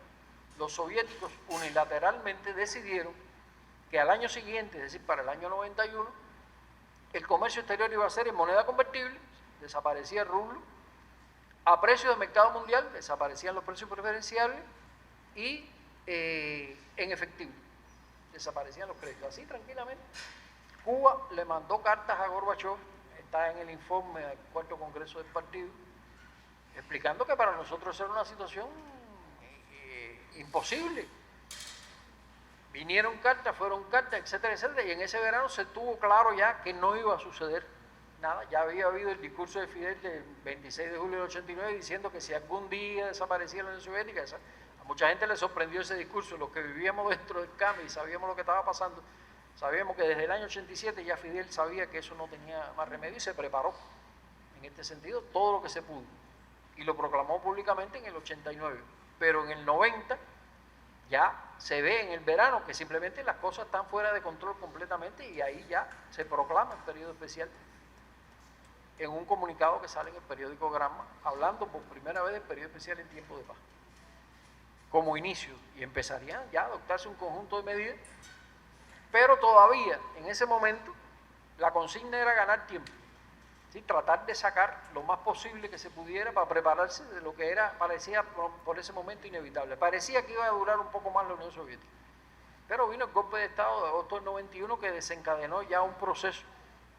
los soviéticos unilateralmente decidieron que al año siguiente, es decir, para el año 91, el comercio exterior iba a ser en moneda convertible, desaparecía el rublo, a precio de mercado mundial, desaparecían los precios preferenciales, y en efectivo, desaparecían los créditos. Así, tranquilamente, Cuba le mandó cartas a Gorbachov, está en el informe del cuarto congreso del partido, explicando que para nosotros era una situación imposible. Vinieron cartas, fueron cartas, etcétera, etcétera, y en ese verano se tuvo claro ya que no iba a suceder nada. Ya había habido el discurso de Fidel del 26 de julio del 89 diciendo que si algún día desaparecía la Unión Soviética, a mucha gente le sorprendió ese discurso. Los que vivíamos dentro del CAMI y sabíamos lo que estaba pasando, sabíamos que desde el año 87 ya Fidel sabía que eso no tenía más remedio y se preparó en este sentido todo lo que se pudo, y lo proclamó públicamente en el 89. Pero en el 90 ya se ve en el verano que simplemente las cosas están fuera de control completamente, y ahí ya se proclama el periodo especial en un comunicado que sale en el periódico Gramma, hablando por primera vez del periodo especial en tiempo de paz como inicio, y empezarían ya a adoptarse un conjunto de medidas, pero todavía en ese momento la consigna era ganar tiempo, ¿sí? Tratar de sacar lo más posible que se pudiera para prepararse de lo que era, parecía por ese momento inevitable. Parecía que iba a durar un poco más la Unión Soviética, pero vino el golpe de Estado de agosto del 91 que desencadenó ya un proceso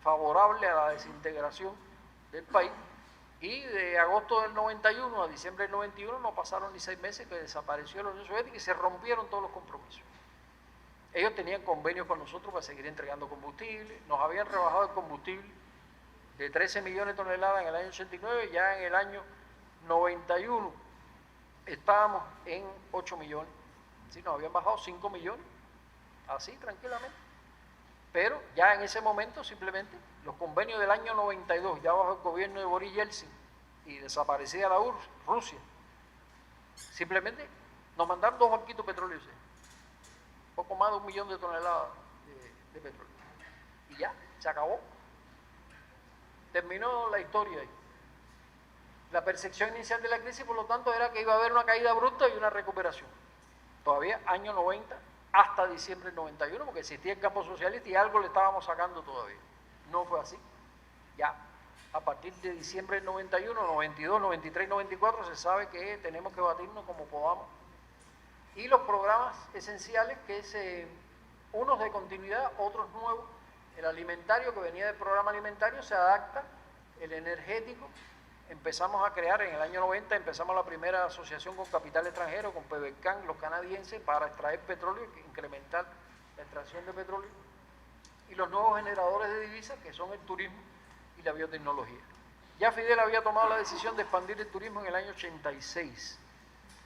favorable a la desintegración del país, y de agosto del 91 a diciembre del 91 no pasaron ni 6 meses que desapareció la Unión Soviética y se rompieron todos los compromisos. Ellos tenían convenios con nosotros para seguir entregando combustible, nos habían rebajado el combustible de 13 millones de toneladas en el año 89, ya en el año 91 estábamos en 8 millones, ¿sí? Nos habían bajado 5 millones, así tranquilamente. Pero ya en ese momento simplemente los convenios del año 92, ya bajo el gobierno de Boris Yeltsin y desaparecida la URSS, Rusia, simplemente nos mandaron 2 barquitos petroleros, poco más de 1 millón de toneladas de petróleo, y ya, se acabó. Terminó la historia ahí. La percepción inicial de la crisis, por lo tanto, era que iba a haber una caída bruta y una recuperación. Todavía año 90 hasta diciembre del 91, porque existía el campo socialista y algo le estábamos sacando todavía. No fue así. Ya a partir de diciembre del 91, 92, 93 y 94 se sabe que tenemos que batirnos como podamos. Y los programas esenciales, que es unos de continuidad, otros nuevos. El alimentario, que venía del programa alimentario, se adapta. El energético, empezamos a crear en el año 90, empezamos la primera asociación con capital extranjero, con PBCAN, los canadienses, para extraer petróleo e incrementar la extracción de petróleo. Y los nuevos generadores de divisas, que son el turismo y la biotecnología. Ya Fidel había tomado la decisión de expandir el turismo en el año 86,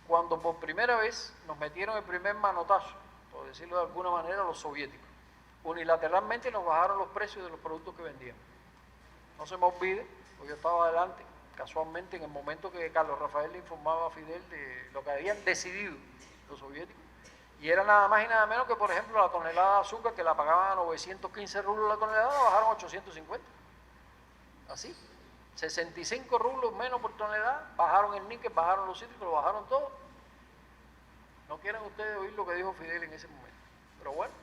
cuando por primera vez nos metieron el primer manotazo, por decirlo de alguna manera, los soviéticos. Unilateralmente nos bajaron los precios de los productos que vendíamos. No se me olvide, porque yo estaba adelante, casualmente en el momento que Carlos Rafael le informaba a Fidel de lo que habían decidido los soviéticos, y era nada más y nada menos que, por ejemplo, la tonelada de azúcar, que la pagaban a 915 rublos la tonelada, la bajaron a 850. Así, 65 rublos menos por tonelada, bajaron el níquel, bajaron los cítricos, lo bajaron todo. No quieren ustedes oír lo que dijo Fidel en ese momento, pero bueno.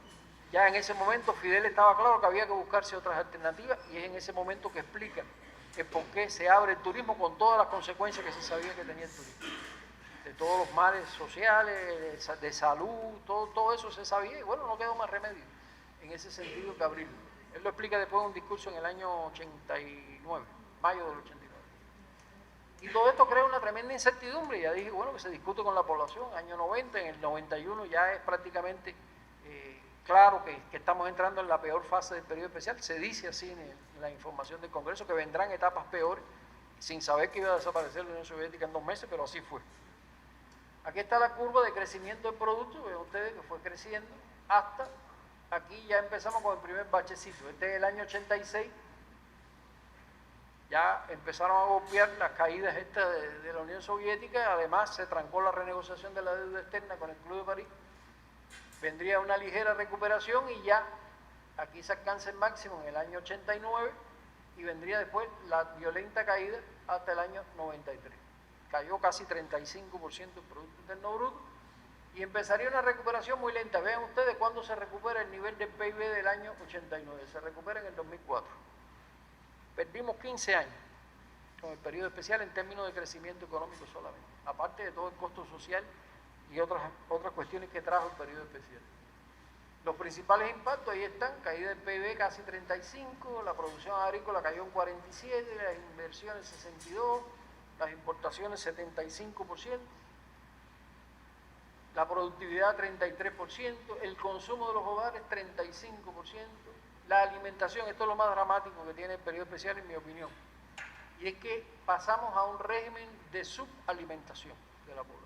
Ya en ese momento Fidel estaba claro que había que buscarse otras alternativas, y es en ese momento que explica el por qué se abre el turismo con todas las consecuencias que se sabía que tenía el turismo. de todos los males sociales, de salud, todo eso se sabía, y bueno, no quedó más remedio en ese sentido que abrirlo. Él lo explica después en un discurso en el año 89, mayo del 89. Y todo esto crea una tremenda incertidumbre. Ya dije, bueno, que se discute con la población. Año 90, en el 91 ya es prácticamente claro que estamos entrando en la peor fase del periodo especial. Se dice así en la información del Congreso que vendrán etapas peores, sin saber que iba a desaparecer la Unión Soviética en 2 meses, pero así fue. Aquí está la curva de crecimiento del producto, ven ustedes que fue creciendo hasta aquí ya empezamos con el primer bachecito. Este es el año 86. Ya empezaron a golpear las caídas estas de la Unión Soviética, además se trancó la renegociación de la deuda externa con el Club de París. Vendría una ligera recuperación y ya aquí se alcanza el máximo en el año 89 y vendría después la violenta caída hasta el año 93. Cayó casi 35% el Producto Interno Bruto y empezaría una recuperación muy lenta. Vean ustedes cuándo se recupera el nivel del PIB del año 89, se recupera en el 2004. Perdimos 15 años con el periodo especial en términos de crecimiento económico solamente, aparte de todo el costo social y otras cuestiones que trajo el periodo especial. Los principales impactos ahí están: caída del PIB casi 35, la producción agrícola cayó en 47, las inversiones 62, las importaciones 75%, la productividad 33%, el consumo de los hogares 35%, la alimentación, esto es lo más dramático que tiene el periodo especial en mi opinión, y es que pasamos a un régimen de subalimentación de la población.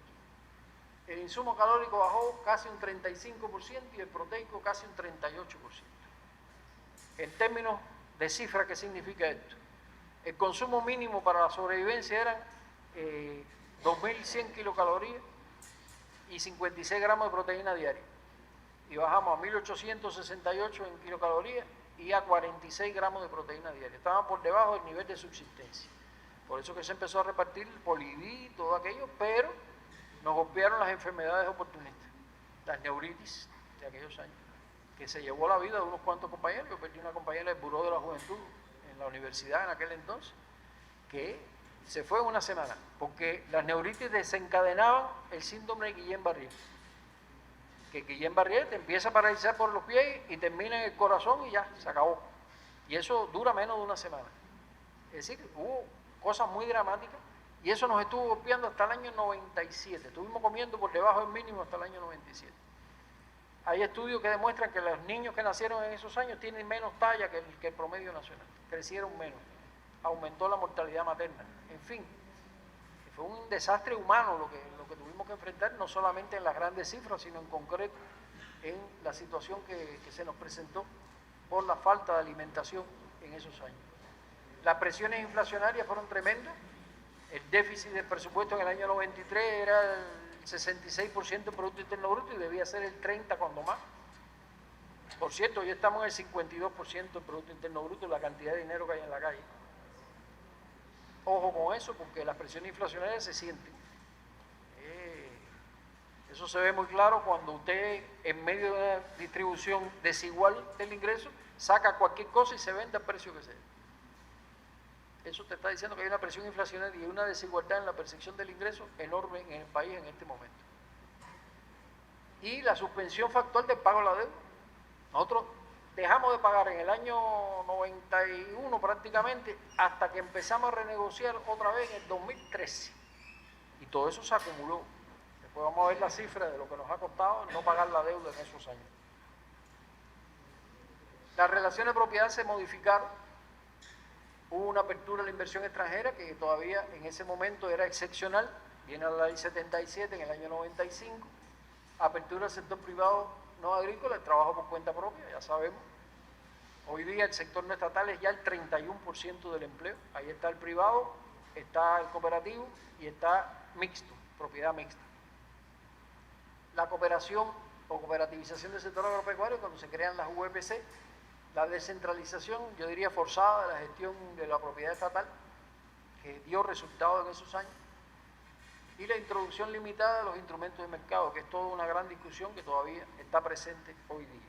El insumo calórico bajó casi un 35% y el proteico casi un 38%. En términos de cifra, ¿qué significa esto? El consumo mínimo para la sobrevivencia eran 2.100 kilocalorías y 56 gramos de proteína diaria. Y bajamos a 1.868 en kilocalorías y a 46 gramos de proteína diaria. Estaban por debajo del nivel de subsistencia. Por eso que se empezó a repartir el Poliví y todo aquello, pero nos golpearon las enfermedades oportunistas, las neuritis de aquellos años, que se llevó la vida de unos cuantos compañeros. Yo perdí una compañera del Buró de la Juventud en la universidad en aquel entonces, que se fue en una semana, porque las neuritis desencadenaban el síndrome de Guillain-Barré, que Guillain-Barré te empieza a paralizar por los pies y termina en el corazón y ya, se acabó. Y eso dura menos de una semana. Es decir, hubo cosas muy dramáticas y eso nos estuvo golpeando hasta el año 97. Estuvimos comiendo por debajo del mínimo hasta el año 97. Hay estudios que demuestran que los niños que nacieron en esos años tienen menos talla que el promedio nacional, crecieron menos, aumentó la mortalidad materna, en fin. Fue un desastre humano lo que tuvimos que enfrentar, no solamente en las grandes cifras, sino en concreto en la situación que se nos presentó por la falta de alimentación en esos años. Las presiones inflacionarias fueron tremendas. El déficit del presupuesto en el año 93 era el 66% del Producto Interno Bruto y debía ser el 30% cuando más. Por cierto, hoy estamos en el 52% del Producto Interno Bruto, la cantidad de dinero que hay en la calle. Ojo con eso, porque las presiones inflacionarias se sienten. Eso se ve muy claro cuando usted, en medio de una distribución desigual del ingreso, saca cualquier cosa y se vende al precio que sea. Eso te está diciendo que hay una presión inflacionaria y una desigualdad en la percepción del ingreso enorme en el país en este momento. Y la suspensión factual del pago de la deuda. Nosotros dejamos de pagar en el año 91 prácticamente hasta que empezamos a renegociar otra vez en el 2013. Y todo eso se acumuló. Después vamos a ver la cifra de lo que nos ha costado no pagar la deuda en esos años. Las relaciones de propiedad se modificaron. Hubo una apertura a la inversión extranjera que todavía en ese momento era excepcional. Viene a la ley 77 en el año 95. Apertura al sector privado no agrícola, el trabajo por cuenta propia, ya sabemos. Hoy día el sector no estatal es ya el 31% del empleo. Ahí está el privado, está el cooperativo y está mixto, propiedad mixta. La cooperación o cooperativización del sector agropecuario, cuando se crean las UEPC, la descentralización, yo diría forzada, de la gestión de la propiedad estatal, que dio resultados en esos años, y la introducción limitada de los instrumentos de mercado, que es toda una gran discusión que todavía está presente hoy día.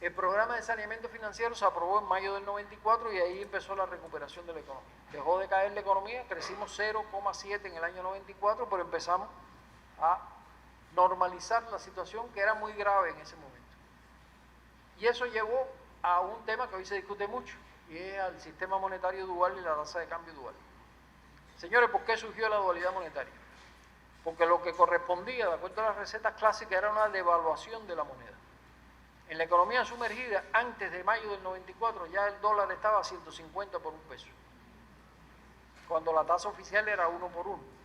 El programa de saneamiento financiero se aprobó en mayo del 94 y ahí empezó la recuperación de la economía. Dejó de caer la economía, crecimos 0,7 en el año 94, pero empezamos a normalizar la situación que era muy grave en ese momento. Y eso llevó a un tema que hoy se discute mucho, y es al sistema monetario dual y la tasa de cambio dual. Señores, ¿por qué surgió la dualidad monetaria? Porque lo que correspondía, de acuerdo a las recetas clásicas, era una devaluación de la moneda. En la economía sumergida, antes de mayo del 94, ya el dólar estaba a 150 por un peso, cuando la tasa oficial era 1 por 1.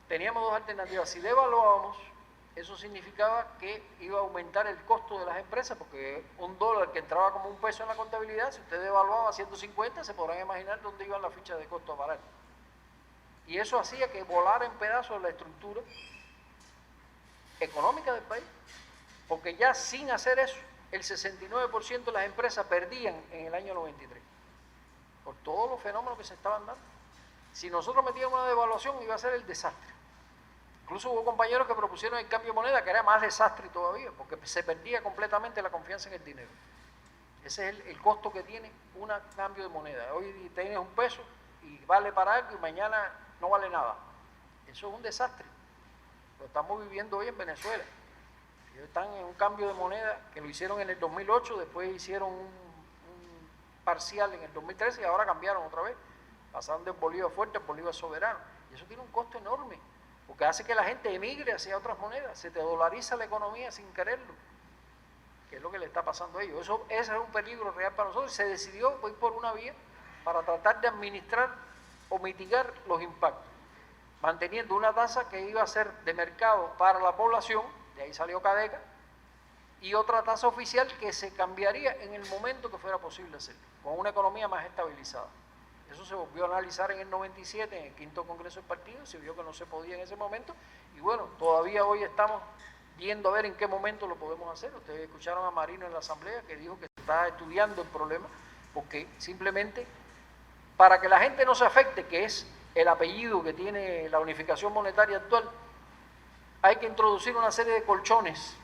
Teníamos dos alternativas. Si devaluábamos, eso significaba que iba a aumentar el costo de las empresas, porque un dólar que entraba como un peso en la contabilidad, si usted devaluaba a 150, se podrán imaginar dónde iban las fichas de costo a parar. Y eso hacía que volara en pedazos la estructura económica del país, porque ya sin hacer eso, el 69% de las empresas perdían en el año 93, por todos los fenómenos que se estaban dando. Si nosotros metíamos una devaluación, iba a ser el desastre. Incluso hubo compañeros que propusieron el cambio de moneda, que era más desastre todavía, porque se perdía completamente la confianza en el dinero. Ese es el costo que tiene un cambio de moneda. Hoy tienes un peso y vale para algo y mañana no vale nada. Eso es un desastre. Lo estamos viviendo hoy en Venezuela. Ellos están en un cambio de moneda que lo hicieron en el 2008, después hicieron un parcial en el 2013 y ahora cambiaron otra vez. Pasaron del bolívar fuerte al bolívar soberano. Y eso tiene un costo enorme, porque hace que la gente emigre hacia otras monedas. Se te dolariza la economía sin quererlo, que es lo que le está pasando a ellos. Ese es un peligro real para nosotros. Se decidió ir por una vía para tratar de administrar o mitigar los impactos, manteniendo una tasa que iba a ser de mercado para la población, de ahí salió Cadeca, y otra tasa oficial que se cambiaría en el momento que fuera posible hacerlo, con una economía más estabilizada. Eso se volvió a analizar en el 97, en el quinto congreso del partido, se vio que no se podía en ese momento, y bueno, todavía hoy estamos viendo a ver en qué momento lo podemos hacer. Ustedes escucharon a Marino en la asamblea que dijo que está estudiando el problema, porque simplemente para que la gente no se afecte, que es el apellido que tiene la unificación monetaria actual, hay que introducir una serie de colchones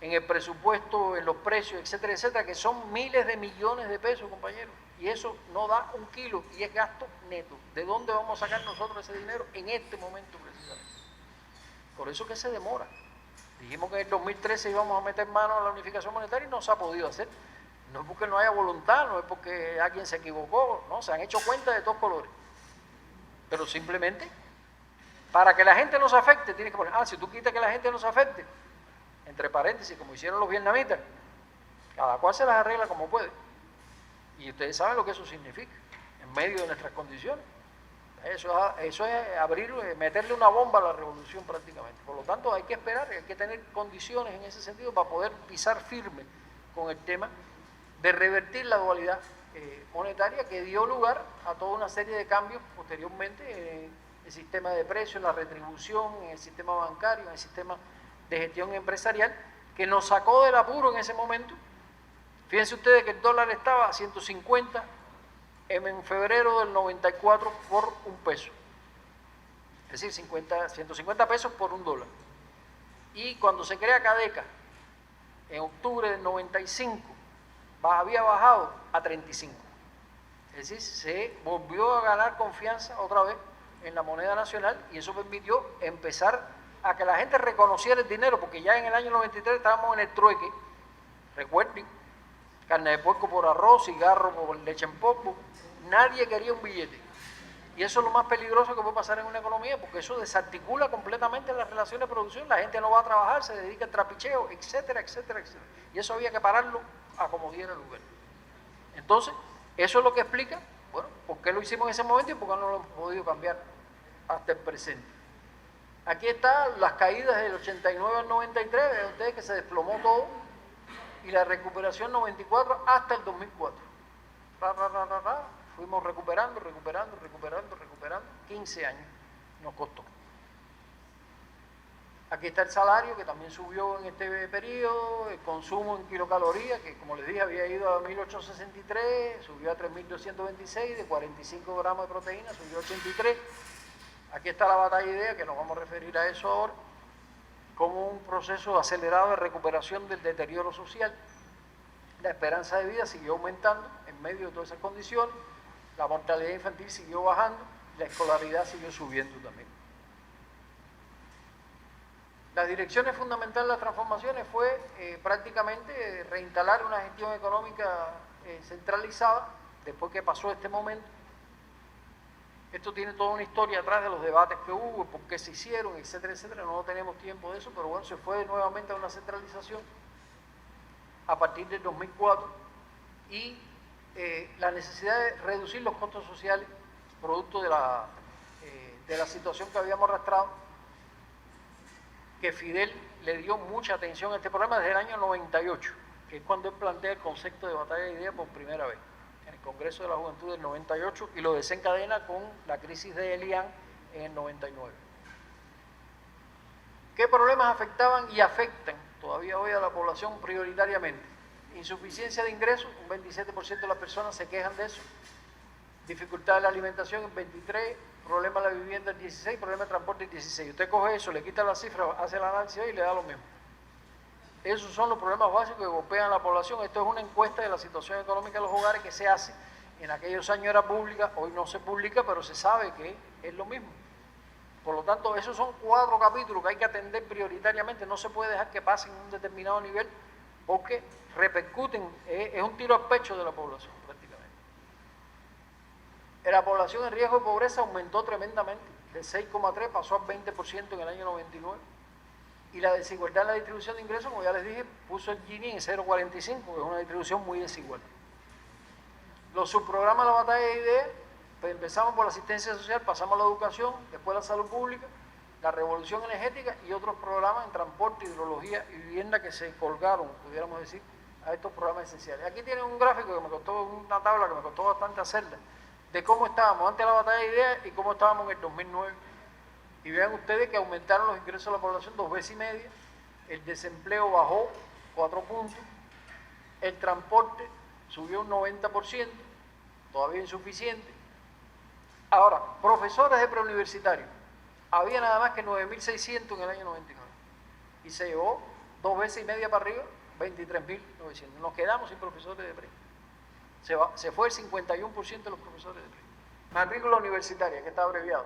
en el presupuesto, en los precios, etcétera, etcétera, que son miles de millones de pesos, compañeros, y eso no da un kilo y es gasto neto. ¿De dónde vamos a sacar nosotros ese dinero en este momento precisamente? Por eso que se demora. Dijimos que en el 2013 íbamos a meter mano a la unificación monetaria y no se ha podido hacer. No es porque no haya voluntad, no es porque alguien se equivocó, no, se han hecho cuentas de todos colores. Pero simplemente, para que la gente no se afecte, tienes que poner, si tú quitas que la gente no se afecte, entre paréntesis, como hicieron los vietnamitas, cada cual se las arregla como puede. Y ustedes saben lo que eso significa, en medio de nuestras condiciones. Eso es abrir, meterle una bomba a la revolución prácticamente. Por lo tanto, hay que esperar, hay que tener condiciones en ese sentido para poder pisar firme con el tema de revertir la dualidad monetaria que dio lugar a toda una serie de cambios posteriormente en el sistema de precios, en la retribución, en el sistema bancario, en el sistema de gestión empresarial, que nos sacó del apuro en ese momento. Fíjense ustedes que el dólar estaba a 150 en febrero del 94 por un peso, es decir, 150 pesos por un dólar. Y cuando se crea Cadeca, en octubre del 95, había bajado a 35. Es decir, se volvió a ganar confianza otra vez en la moneda nacional y eso permitió empezar a que la gente reconociera el dinero, porque ya en el año 93 estábamos en el trueque. Recuerden, carne de puerco por arroz, cigarro por leche en polvo, nadie quería un billete. Y eso es lo más peligroso que puede pasar en una economía, porque eso desarticula completamente las relaciones de producción, la gente no va a trabajar, se dedica al trapicheo, etcétera, etcétera, etcétera. Y eso había que pararlo a como diera lugar. Entonces, eso es lo que explica, bueno, por qué lo hicimos en ese momento y por qué no lo hemos podido cambiar hasta el presente. Aquí están las caídas del 89 al 93, vean ustedes que se desplomó todo, y la recuperación 94 hasta el 2004. Fuimos recuperando, 15 años nos costó. Aquí está el salario, que también subió en este periodo, el consumo en kilocalorías, que como les dije había ido a 1863, subió a 3226, de 45 gramos de proteína, subió a 83. Aquí está la batalla de ideas, que nos vamos a referir a eso ahora. como un proceso acelerado de recuperación del deterioro social. La esperanza de vida siguió aumentando en medio de todas esas condiciones, la mortalidad infantil siguió bajando, la escolaridad siguió subiendo también. Las direcciones fundamentales de las transformaciones fue prácticamente reinstalar una gestión económica centralizada después que pasó este momento. Esto tiene toda una historia atrás de los debates que hubo, por qué se hicieron, etcétera, etcétera. No tenemos tiempo de eso, pero bueno, se fue nuevamente a una centralización a partir del 2004 y la necesidad de reducir los costos sociales producto de la situación que habíamos arrastrado, que Fidel le dio mucha atención a este problema desde el año 98, que es cuando él plantea el concepto de batalla de ideas por primera vez, en el Congreso de la Juventud del 98, y lo desencadena con la crisis de Elián en el 99. ¿Qué problemas afectaban y afectan todavía hoy a la población prioritariamente? Insuficiencia de ingresos, un 27% de las personas se quejan de eso. Dificultad de la alimentación, el 23%, problema de la vivienda, el 16%, problema de transporte, el 16%. Usted coge eso, le quita la cifra, hace el análisis y le da lo mismo. Esos son los problemas básicos que golpean a la población. Esto es una encuesta de la situación económica de los hogares que se hace. En aquellos años era pública, hoy no se publica, pero se sabe que es lo mismo. Por lo tanto, esos son 4 capítulos que hay que atender prioritariamente. No se puede dejar que pasen en un determinado nivel porque repercuten, es un tiro al pecho de la población prácticamente. La población en riesgo de pobreza aumentó tremendamente, de 6,3 pasó al 20% en el año 99. Y la desigualdad en la distribución de ingresos, como ya les dije, puso el Gini en 0,45, que es una distribución muy desigual. Los subprogramas de la batalla de ideas, pues empezamos por la asistencia social, pasamos a la educación, después la salud pública, la revolución energética y otros programas en transporte, hidrología y vivienda que se colgaron, pudiéramos decir, a estos programas esenciales. Aquí tienen un gráfico que me costó, una tabla que me costó bastante hacerla, de cómo estábamos antes de la batalla de ideas y cómo estábamos en el 2009. Y vean ustedes que aumentaron los ingresos de la población 2,5 veces, el desempleo bajó 4 puntos, el transporte subió un 90%, todavía insuficiente. Ahora, profesores de preuniversitarios, había nada más que 9.600 en el año 99 y se llevó 2,5 veces para arriba, 23.900. Nos quedamos sin profesores de pre. Se fue el 51% de los profesores de pre. Matrícula universitaria, que está abreviado,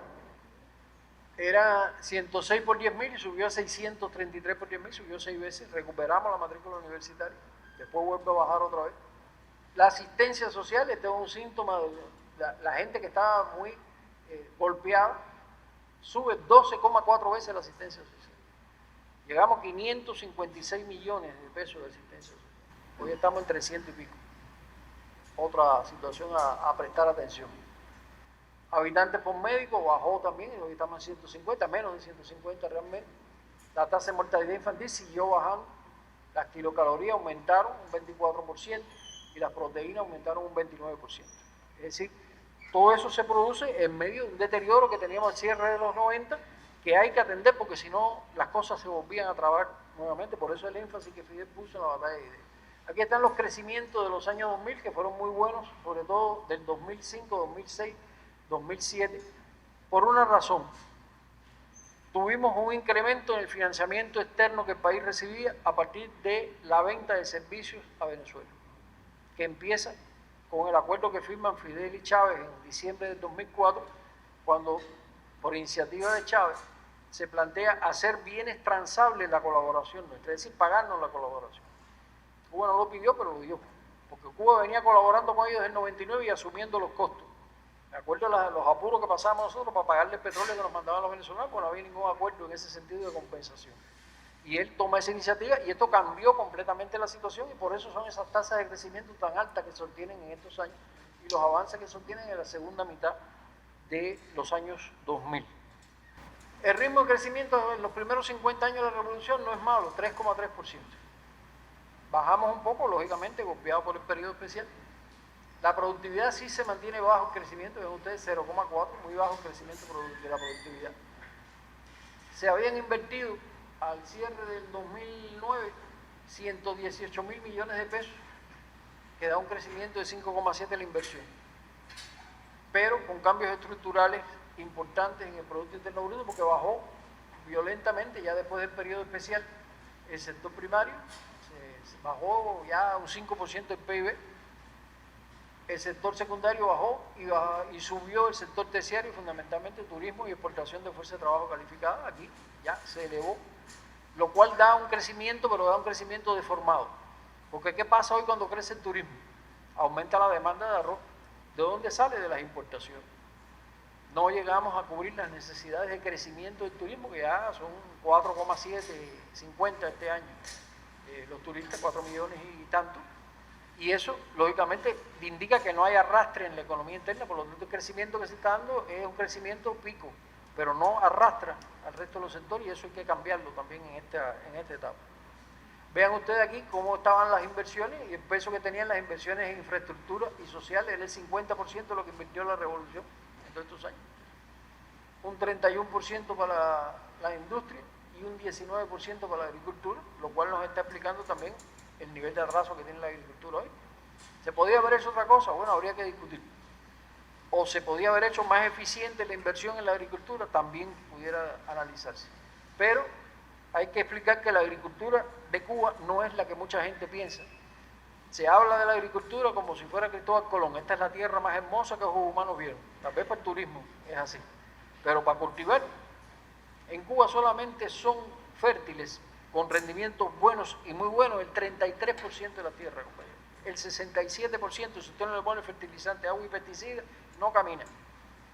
era 106 por 10.000 y subió a 633 por 10.000, subió 6 veces. Recuperamos la matrícula universitaria, después vuelve a bajar otra vez. La asistencia social, este es un síntoma de la gente que estaba muy golpeada, sube 12,4 veces la asistencia social. Llegamos a 556 millones de pesos de asistencia social. Hoy estamos en 300 y pico. Otra situación a prestar atención. Habitantes por médico bajó también, hoy estamos en 150, menos de 150 realmente. La tasa de mortalidad infantil siguió bajando, las kilocalorías aumentaron un 24% y las proteínas aumentaron un 29%. Es decir, todo eso se produce en medio de un deterioro que teníamos al cierre de los 90, que hay que atender porque si no las cosas se volvían a trabar nuevamente. Por eso el énfasis que Fidel puso en la batalla de ideas. Aquí están los crecimientos de los años 2000, que fueron muy buenos, sobre todo del 2005, 2006, 2007, por una razón. Tuvimos un incremento en el financiamiento externo que el país recibía a partir de la venta de servicios a Venezuela, que empieza con el acuerdo que firman Fidel y Chávez en diciembre del 2004, cuando, por iniciativa de Chávez, se plantea hacer bienes transables la colaboración nuestra, es decir, pagarnos la colaboración. Cuba no lo pidió, pero lo dio, porque Cuba venía colaborando con ellos desde el 99 y asumiendo los costos. De acuerdo a los apuros que pasábamos nosotros para pagarle el petróleo que nos mandaban los venezolanos, pues no había ningún acuerdo en ese sentido de compensación. Y él toma esa iniciativa y esto cambió completamente la situación y por eso son esas tasas de crecimiento tan altas que se obtienen en estos años y los avances que se obtienen en la segunda mitad de los años 2000. El ritmo de crecimiento en los primeros 50 años de la revolución no es malo, 3,3%. Bajamos un poco, lógicamente, golpeado por el periodo especial. La productividad sí se mantiene bajo el crecimiento, ven ustedes 0,4, muy bajo el crecimiento de la productividad. Se habían invertido al cierre del 2009 118.000 millones de pesos, que da un crecimiento de 5,7 la inversión, pero con cambios estructurales importantes en el Producto Interno Bruto porque bajó violentamente ya después del periodo especial el sector primario, se bajó ya un 5% del PIB, el sector secundario bajó y subió el sector terciario, fundamentalmente turismo y exportación de fuerza de trabajo calificada, aquí ya se elevó, lo cual da un crecimiento, pero da un crecimiento deformado. Porque ¿qué pasa hoy cuando crece el turismo? Aumenta la demanda de arroz. ¿De dónde sale? De las importaciones. No llegamos a cubrir las necesidades de crecimiento del turismo, que ya son 4,750 este año. Los turistas, 4 millones y tanto. Y eso, lógicamente, indica que no hay arrastre en la economía interna, por lo tanto el crecimiento que se está dando es un crecimiento pico, pero no arrastra al resto de los sectores, y eso hay que cambiarlo también en esta etapa. Vean ustedes aquí cómo estaban las inversiones y el peso que tenían las inversiones en infraestructura y sociales, era el 50% de lo que invirtió la revolución en todos estos años. Un 31% para la industria y un 19% para la agricultura, lo cual nos está explicando también el nivel de atraso que tiene la agricultura hoy. ¿Se podía haber hecho otra cosa? Bueno, habría que discutir. O se podía haber hecho más eficiente la inversión en la agricultura, también pudiera analizarse. Pero hay que explicar que la agricultura de Cuba no es la que mucha gente piensa. Se habla de la agricultura como si fuera Cristóbal Colón. Esta es la tierra más hermosa que los humanos vieron. Tal vez para el turismo es así. Pero para cultivar, en Cuba solamente son fértiles, con rendimientos buenos y muy buenos, el 33% de la tierra, compañero. El 67%, si usted no le pone fertilizante, agua y pesticidas, no camina.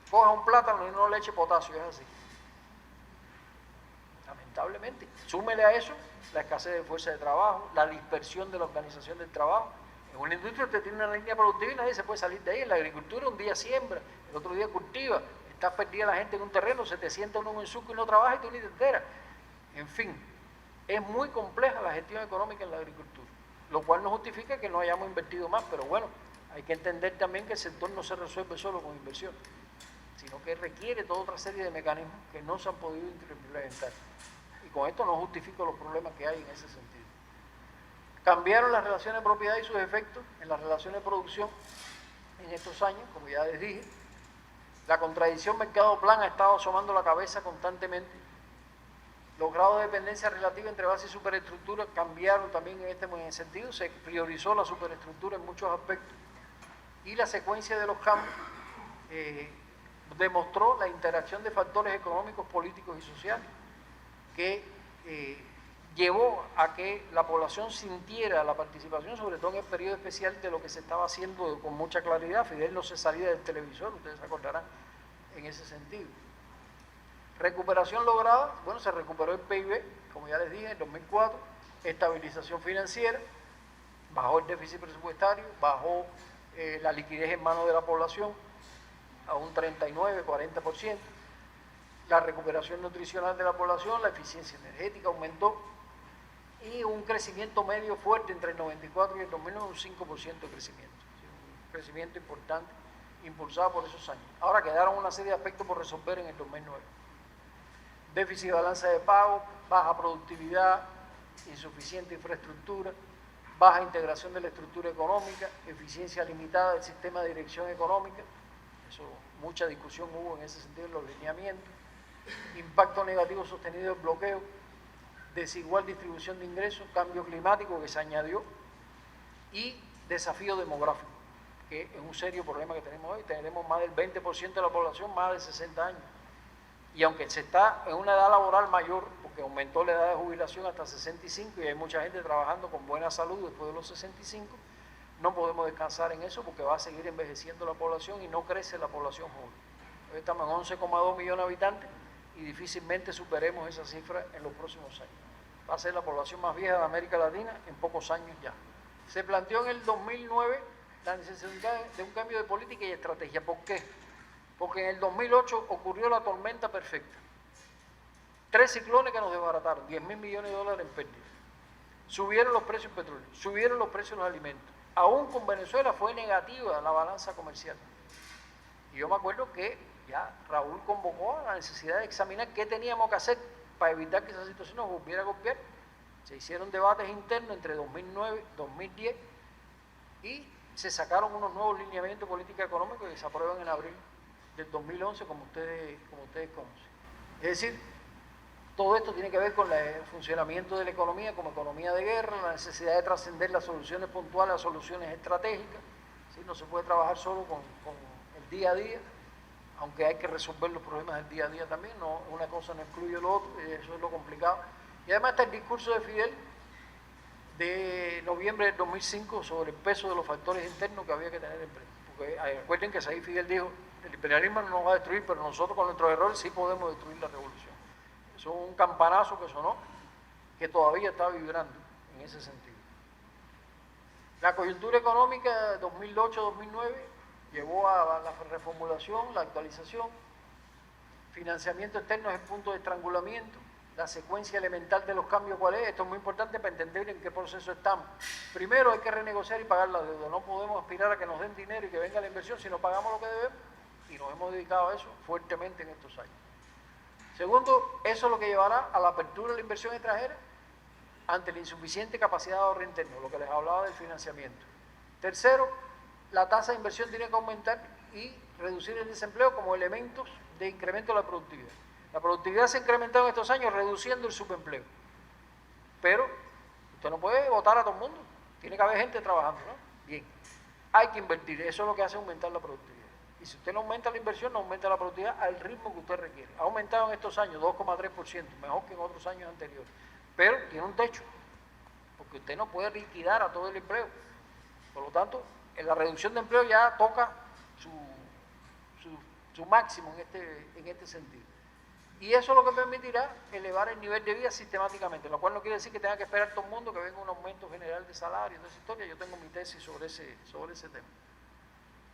Coja un plátano y no le eche potasio, es así. Lamentablemente. Súmele a eso la escasez de fuerza de trabajo, la dispersión de la organización del trabajo. En una industria usted tiene una línea productiva y nadie se puede salir de ahí. En la agricultura un día siembra, el otro día cultiva, está perdida la gente en un terreno, se te sienta uno en un suco y no trabaja y tú ni te enteras. En fin, es muy compleja la gestión económica en la agricultura, lo cual no justifica que no hayamos invertido más, pero bueno, hay que entender también que el sector no se resuelve solo con inversión, sino que requiere toda otra serie de mecanismos que no se han podido implementar. Y con esto no justifico los problemas que hay en ese sentido. Cambiaron las relaciones de propiedad y sus efectos en las relaciones de producción en estos años, como ya les dije. La contradicción mercado-plan ha estado asomando la cabeza constantemente. Los grados de dependencia relativa entre base y superestructura cambiaron también en este sentido, se priorizó la superestructura en muchos aspectos y la secuencia de los cambios demostró la interacción de factores económicos, políticos y sociales que llevó a que la población sintiera la participación, sobre todo en el periodo especial, de lo que se estaba haciendo con mucha claridad. Fidel no se salía del televisor, ustedes se acordarán en ese sentido. Recuperación lograda, bueno, se recuperó el PIB, como ya les dije, en 2004, estabilización financiera, bajó el déficit presupuestario, bajó la liquidez en manos de la población a un 39-40%, la recuperación nutricional de la población, la eficiencia energética aumentó y un crecimiento medio fuerte entre el 94 y el 2009, un 5% de crecimiento, un crecimiento importante impulsado por esos años. Ahora quedaron una serie de aspectos por resolver en el 2009. Déficit de balanza de pago, baja productividad, insuficiente infraestructura, baja integración de la estructura económica, eficiencia limitada del sistema de dirección económica, eso, mucha discusión hubo en ese sentido en los lineamientos, impacto negativo sostenido del bloqueo, desigual distribución de ingresos, cambio climático que se añadió y desafío demográfico, que es un serio problema que tenemos hoy. Tenemos más del 20% de la población más de 60 años. Y aunque se está en una edad laboral mayor, porque aumentó la edad de jubilación hasta 65 y hay mucha gente trabajando con buena salud después de los 65, no podemos descansar en eso porque va a seguir envejeciendo la población y no crece la población joven. Hoy estamos en 11,2 millones de habitantes y difícilmente superemos esa cifra en los próximos años. Va a ser la población más vieja de América Latina en pocos años ya. Se planteó en el 2009 la necesidad de un cambio de política y estrategia. ¿Por qué? Porque en el 2008 ocurrió la tormenta perfecta. 3 ciclones que nos desbarataron, 10.000 millones de dólares en pérdida. Subieron los precios del petróleo, subieron los precios de los alimentos. Aún con Venezuela fue negativa la balanza comercial. Y yo me acuerdo que ya Raúl convocó a la necesidad de examinar qué teníamos que hacer para evitar que esa situación nos volviera a golpear. Se hicieron debates internos entre 2009 y 2010 y se sacaron unos nuevos lineamientos de política económica que se aprueban en abril del 2011, como ustedes conocen. Es decir, Todo esto tiene que ver con el funcionamiento de la economía como economía de guerra, la necesidad de trascender las soluciones puntuales a soluciones estratégicas. ¿Sí? No se puede trabajar solo con el día a día, aunque hay que resolver los problemas del día a día también. No, una cosa no excluye lo otro, y eso es lo complicado. Y además está el discurso de Fidel de noviembre del 2005 sobre el peso de los factores internos que había que tener en frente. Porque recuerden que ahí Fidel dijo, el imperialismo no nos va a destruir, pero nosotros con nuestros errores sí podemos destruir la revolución. Eso es un campanazo que sonó, que todavía está vibrando en ese sentido. La coyuntura económica 2008-2009 llevó a la reformulación, la actualización, financiamiento externo es el punto de estrangulamiento, la secuencia elemental de los cambios, ¿cuál es? Esto es muy importante para entender en qué proceso estamos. Primero hay que renegociar y pagar la deuda, no podemos aspirar a que nos den dinero y que venga la inversión si no pagamos lo que debemos, y nos hemos dedicado a eso fuertemente en estos años. Segundo, eso es lo que llevará a la apertura de la inversión extranjera ante la insuficiente capacidad de ahorro interno, lo que les hablaba del financiamiento. Tercero, la tasa de inversión tiene que aumentar y reducir el desempleo como elementos de incremento de la productividad. La productividad se ha incrementado en estos años reduciendo el subempleo, pero usted no puede votar a todo el mundo, tiene que haber gente trabajando, ¿no? Bien, hay que invertir, eso es lo que hace aumentar la productividad. Y si usted no aumenta la inversión, no aumenta la productividad al ritmo que usted requiere. Ha aumentado en estos años 2,3%, mejor que en otros años anteriores. Pero tiene un techo, porque usted no puede liquidar a todo el empleo. Por lo tanto, la reducción de empleo ya toca su máximo en este sentido. Y eso es lo que permitirá elevar el nivel de vida sistemáticamente, lo cual no quiere decir que tenga que esperar todo el mundo que venga un aumento general de salario y toda esa historia. Yo tengo mi tesis sobre ese tema.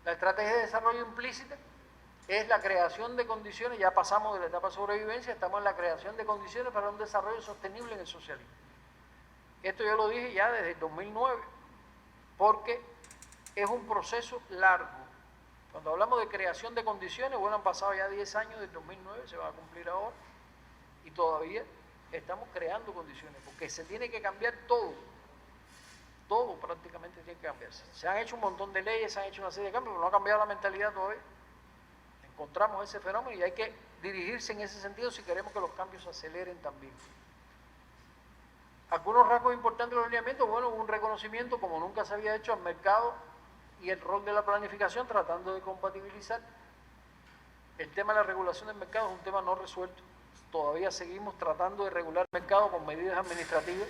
La estrategia de desarrollo implícita es la creación de condiciones, ya pasamos de la etapa de sobrevivencia, estamos en la creación de condiciones para un desarrollo sostenible en el socialismo. Esto yo lo dije ya desde el 2009, porque es un proceso largo. Cuando hablamos de creación de condiciones, bueno, han pasado ya 10 años del 2009, se va a cumplir ahora, y todavía estamos creando condiciones, porque se tiene que cambiar todo. Todo prácticamente tiene que cambiarse. Se han hecho un montón de leyes, se han hecho una serie de cambios, pero no ha cambiado la mentalidad todavía. Encontramos ese fenómeno y hay que dirigirse en ese sentido si queremos que los cambios se aceleren también. Algunos rasgos importantes de los lineamientos, bueno, hubo un reconocimiento como nunca se había hecho al mercado y el rol de la planificación, tratando de compatibilizar. El tema de la regulación del mercado es un tema no resuelto. Todavía seguimos tratando de regular el mercado con medidas administrativas,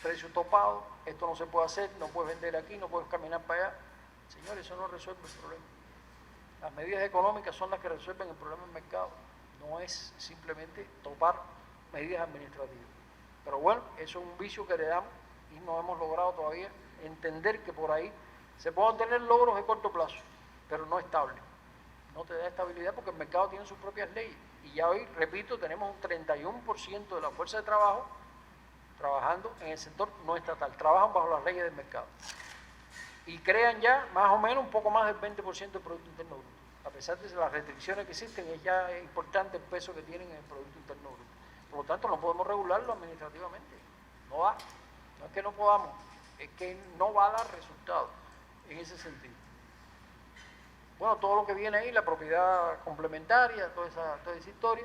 precio topado, esto no se puede hacer, no puedes vender aquí, no puedes caminar para allá. Señores, eso no resuelve el problema. Las medidas económicas son las que resuelven el problema del mercado, no es simplemente topar medidas administrativas. Pero bueno, eso es un vicio que heredamos y no hemos logrado todavía entender que por ahí se pueden tener logros de corto plazo, pero no estable. No te da estabilidad porque el mercado tiene sus propias leyes. Y ya hoy, repito, tenemos un 31% de la fuerza de trabajo trabajando en el sector no estatal, trabajan bajo las leyes del mercado. Y crean ya más o menos un poco más del 20% del Producto Interno Bruto. A pesar de las restricciones que existen, es ya importante el peso que tienen en el Producto Interno Bruto. Por lo tanto, no podemos regularlo administrativamente. No va. No es que no podamos, es que no va a dar resultados en ese sentido. Bueno, todo lo que viene ahí, la propiedad complementaria, toda esa historia.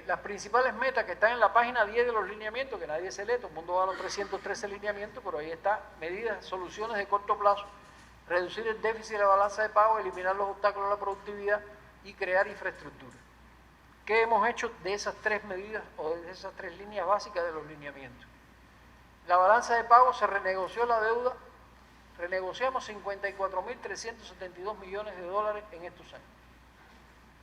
Las principales metas que están en la página 10 de los lineamientos, que nadie se lee, todo el mundo va a los 313 lineamientos, pero ahí está, medidas, soluciones de corto plazo, reducir el déficit de la balanza de pago, eliminar los obstáculos a la productividad y crear infraestructura. ¿Qué hemos hecho de esas tres medidas o de esas tres líneas básicas de los lineamientos? La balanza de pago, se renegoció la deuda, renegociamos 54.372 millones de dólares en estos años.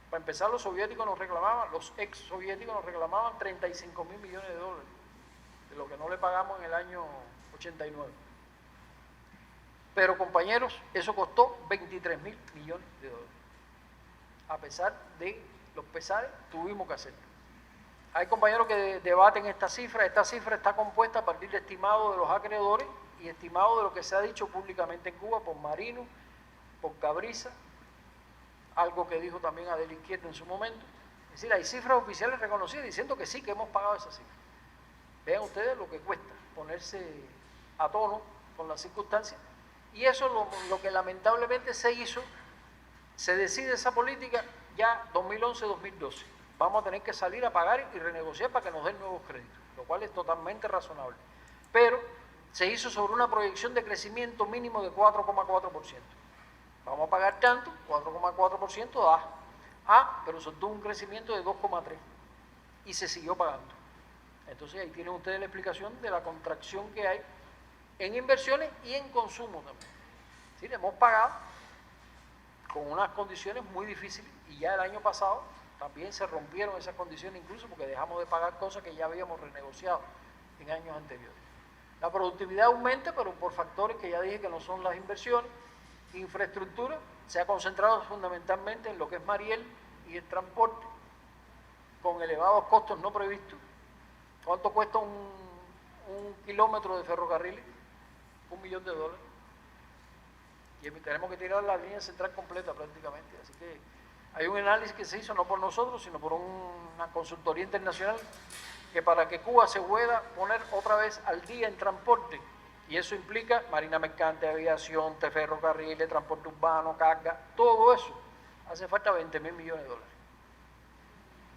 Para empezar, los soviéticos nos reclamaban, los ex soviéticos nos reclamaban 35.000 millones de dólares, de lo que no le pagamos en el año 89. Pero compañeros, eso costó 23.000 millones de dólares. A pesar de los pesares, tuvimos que hacerlo. Hay compañeros que debaten esta cifra está compuesta a partir de estimados de los acreedores y estimados de lo que se ha dicho públicamente en Cuba por Marino, por Cabriza, algo que dijo también Adel Izquierdo en su momento. Es decir, hay cifras oficiales reconocidas diciendo que sí, que hemos pagado esa cifra. Vean ustedes lo que cuesta ponerse a tono con las circunstancias. Y eso es lo que lamentablemente se hizo, se decide esa política ya 2011-2012. vamos a tener que salir a pagar y renegociar para que nos den nuevos créditos, lo cual es totalmente razonable. Pero se hizo sobre una proyección de crecimiento mínimo de 4,4%. Vamos a pagar tanto, 4,4% da. Pero eso tuvo un crecimiento de 2,3% y se siguió pagando. Entonces ahí tienen ustedes la explicación de la contracción que hay en inversiones y en consumo también. ¿Sí? Hemos pagado con unas condiciones muy difíciles y ya el año pasado también se rompieron esas condiciones incluso porque dejamos de pagar cosas que ya habíamos renegociado en años anteriores. La productividad aumenta, pero por factores que ya dije que no son las inversiones. Infraestructura se ha concentrado fundamentalmente en lo que es Mariel y el transporte, con elevados costos no previstos. ¿Cuánto cuesta un kilómetro de ferrocarril? $1 millón. Y tenemos que tirar la línea central completa prácticamente. Así que hay un análisis que se hizo no por nosotros, sino por una consultoría internacional, que para que Cuba se pueda poner otra vez al día en transporte, y eso implica marina mercante, aviación, ferrocarriles, transporte urbano, carga, todo eso, hace falta $20.000 millones.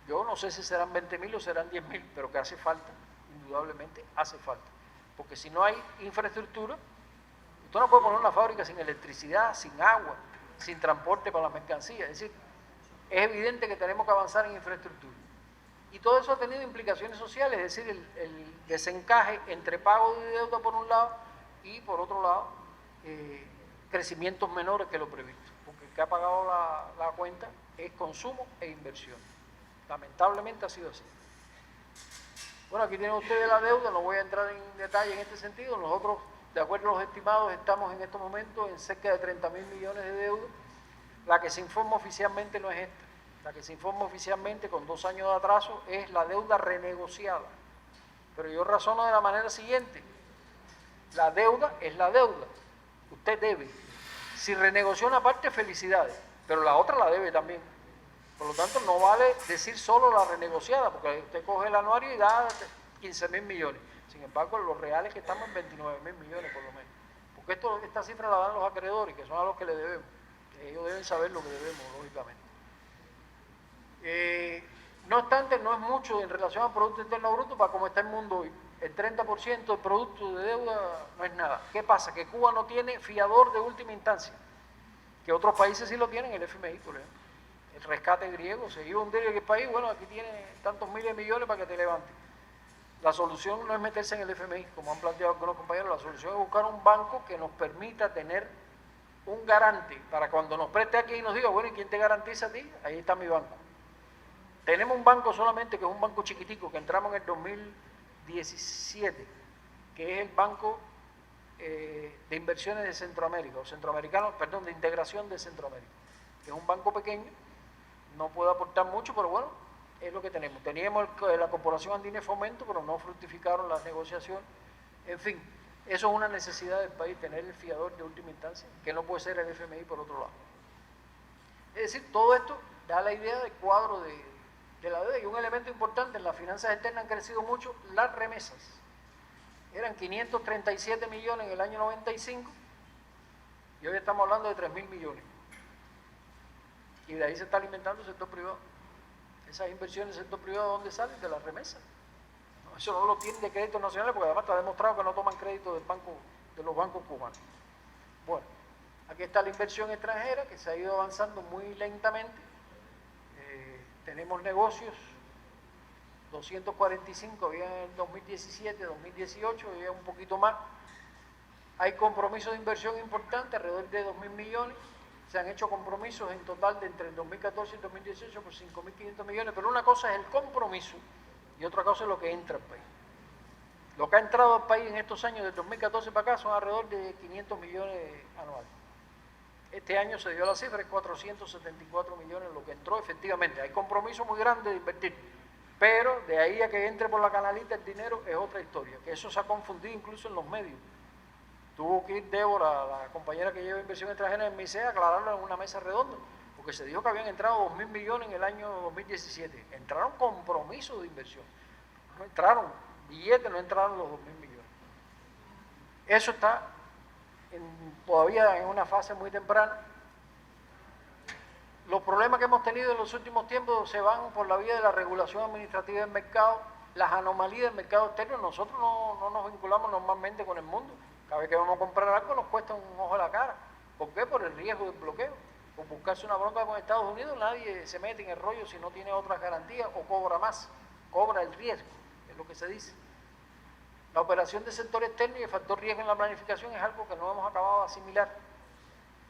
Yo no sé si serán 20.000 o serán 10.000, pero que hace falta, indudablemente hace falta. Porque si no hay infraestructura, usted no puede poner una fábrica sin electricidad, sin agua, sin transporte para las mercancías. Es decir, es evidente que tenemos que avanzar en infraestructura. Y todo eso ha tenido implicaciones sociales, es decir, el desencaje entre pago de deuda por un lado y por otro lado crecimientos menores que lo previsto. Porque el que ha pagado la cuenta es consumo e inversión. Lamentablemente ha sido así. Bueno, aquí tienen ustedes la deuda, no voy a entrar en detalle en este sentido. Nosotros, de acuerdo a los estimados, estamos en estos momentos en cerca de 30.000 millones de deuda. La que se informa oficialmente no es esta. La que se informa oficialmente con 2 años de atraso es la deuda renegociada. Pero yo razono de la manera siguiente. La deuda es la deuda. Usted debe. Si renegoció una parte, felicidades, pero la otra la debe también. Por lo tanto, no vale decir solo la renegociada, porque usted coge el anuario y da 15.000 millones. Sin embargo, los reales que estamos en 29.000 millones por lo menos. Porque esta cifra la dan los acreedores, que son a los que le debemos. Ellos deben saber lo que debemos, lógicamente. No obstante, no es mucho en relación al Producto Interno Bruto para cómo está el mundo hoy. El 30% del producto de deuda no es nada. ¿Qué pasa? Que Cuba no tiene fiador de última instancia, que otros países sí lo tienen, el FMI, por ejemplo. El rescate griego, se iba a hundir en el país, bueno, aquí tiene tantos miles de millones para que te levantes. La solución no es meterse en el FMI, como han planteado algunos compañeros, la solución es buscar un banco que nos permita tener un garante para cuando nos preste aquí y nos diga, bueno, ¿y quién te garantiza a ti? Ahí está mi banco. Tenemos un banco solamente, que es un banco chiquitico, que entramos en el 2017, que es el Banco de Inversiones de Centroamérica, o centroamericano, perdón, de Integración de Centroamérica, que es un banco pequeño, no puede aportar mucho, pero bueno, es lo que tenemos. Teníamos la Corporación Andina de Fomento, pero no fructificaron las negociaciones. En fin, eso es una necesidad del país, tener el fiador de última instancia, que no puede ser el FMI por otro lado. Es decir, todo esto da la idea del cuadro de la deuda, y un elemento importante, en las finanzas externas han crecido mucho las remesas. Eran 537 millones en el año 95 y hoy estamos hablando de 3.000 millones. Y de ahí se está alimentando el sector privado. Esas inversiones del sector privado, ¿de dónde salen? De las remesas. No, eso no lo tienen de créditos nacionales, porque además está demostrado que no toman crédito de los bancos cubanos. Bueno, aquí está la inversión extranjera, que se ha ido avanzando muy lentamente. Tenemos negocios, 245, había en el 2017, 2018, había un poquito más. Hay compromisos de inversión importantes, alrededor de 2.000 millones. Se han hecho compromisos en total de entre el 2014 y el 2018 por 5.500 millones, pero una cosa es el compromiso y otra cosa es lo que entra al país. Lo que ha entrado al país en estos años, del 2014 para acá, son alrededor de 500 millones anuales. Este año se dio la cifra, es 474 millones lo que entró efectivamente. Hay compromiso muy grande de invertir, pero de ahí a que entre por la canalita el dinero es otra historia, que eso se ha confundido incluso en los medios. Tuvo que ir Débora, la compañera que lleva inversión extranjera en MICE, a aclararlo en una mesa redonda, porque se dijo que habían entrado 2.000 millones en el año 2017. Entraron compromisos de inversión, no entraron billetes, no entraron los 2.000 millones. Eso está todavía en una fase muy temprana. los problemas que hemos tenido en los últimos tiempos se van por la vía de la regulación administrativa del mercado, las anomalías del mercado externo. Nosotros no nos vinculamos normalmente con el mundo. Cada vez que vamos a comprar algo nos cuesta un ojo a la cara. ¿Por qué? Por el riesgo del bloqueo. Por buscarse una bronca con Estados Unidos, nadie se mete en el rollo si no tiene otras garantías o cobra más. Cobra el riesgo, es lo que se dice. La operación del sector externo y el factor riesgo en la planificación es algo que no hemos acabado de asimilar.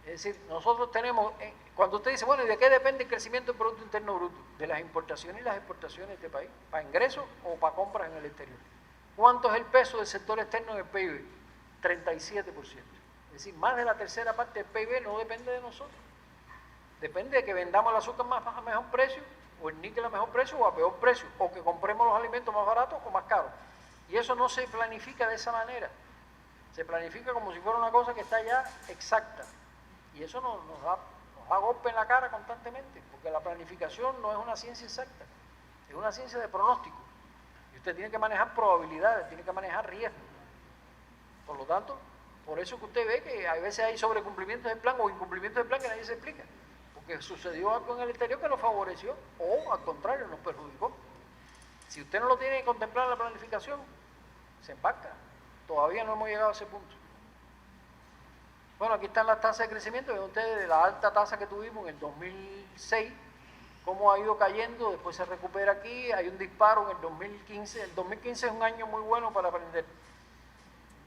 Es decir, nosotros tenemos, cuando usted dice, bueno, ¿y de qué depende el crecimiento del Producto Interno Bruto? De las importaciones y las exportaciones de este país, para ingresos o para compras en el exterior. ¿Cuánto es el peso del sector externo en el PIB? 37%. Es decir, más de la tercera parte del PIB no depende de nosotros. Depende de que vendamos el azúcar a mejor precio, o el níquel a mejor precio o a peor precio, o que compremos los alimentos más baratos o más caros. Y eso no se planifica de esa manera. Se planifica como si fuera una cosa que está ya exacta. Y eso nos da golpe en la cara constantemente, porque la planificación no es una ciencia exacta, es una ciencia de pronóstico. Y usted tiene que manejar probabilidades, tiene que manejar riesgos. Por lo tanto, por eso que usted ve que a veces hay sobrecumplimientos del plan o incumplimientos del plan que nadie se explica. Porque sucedió algo en el exterior que nos favoreció o al contrario nos perjudicó. Si usted no lo tiene que contemplar en la planificación, se impacta. Todavía no hemos llegado a ese punto. Bueno, aquí están las tasas de crecimiento, ven ustedes de la alta tasa que tuvimos en el 2006, cómo ha ido cayendo, después se recupera aquí, hay un disparo en el 2015. El 2015 es un año muy bueno para aprender.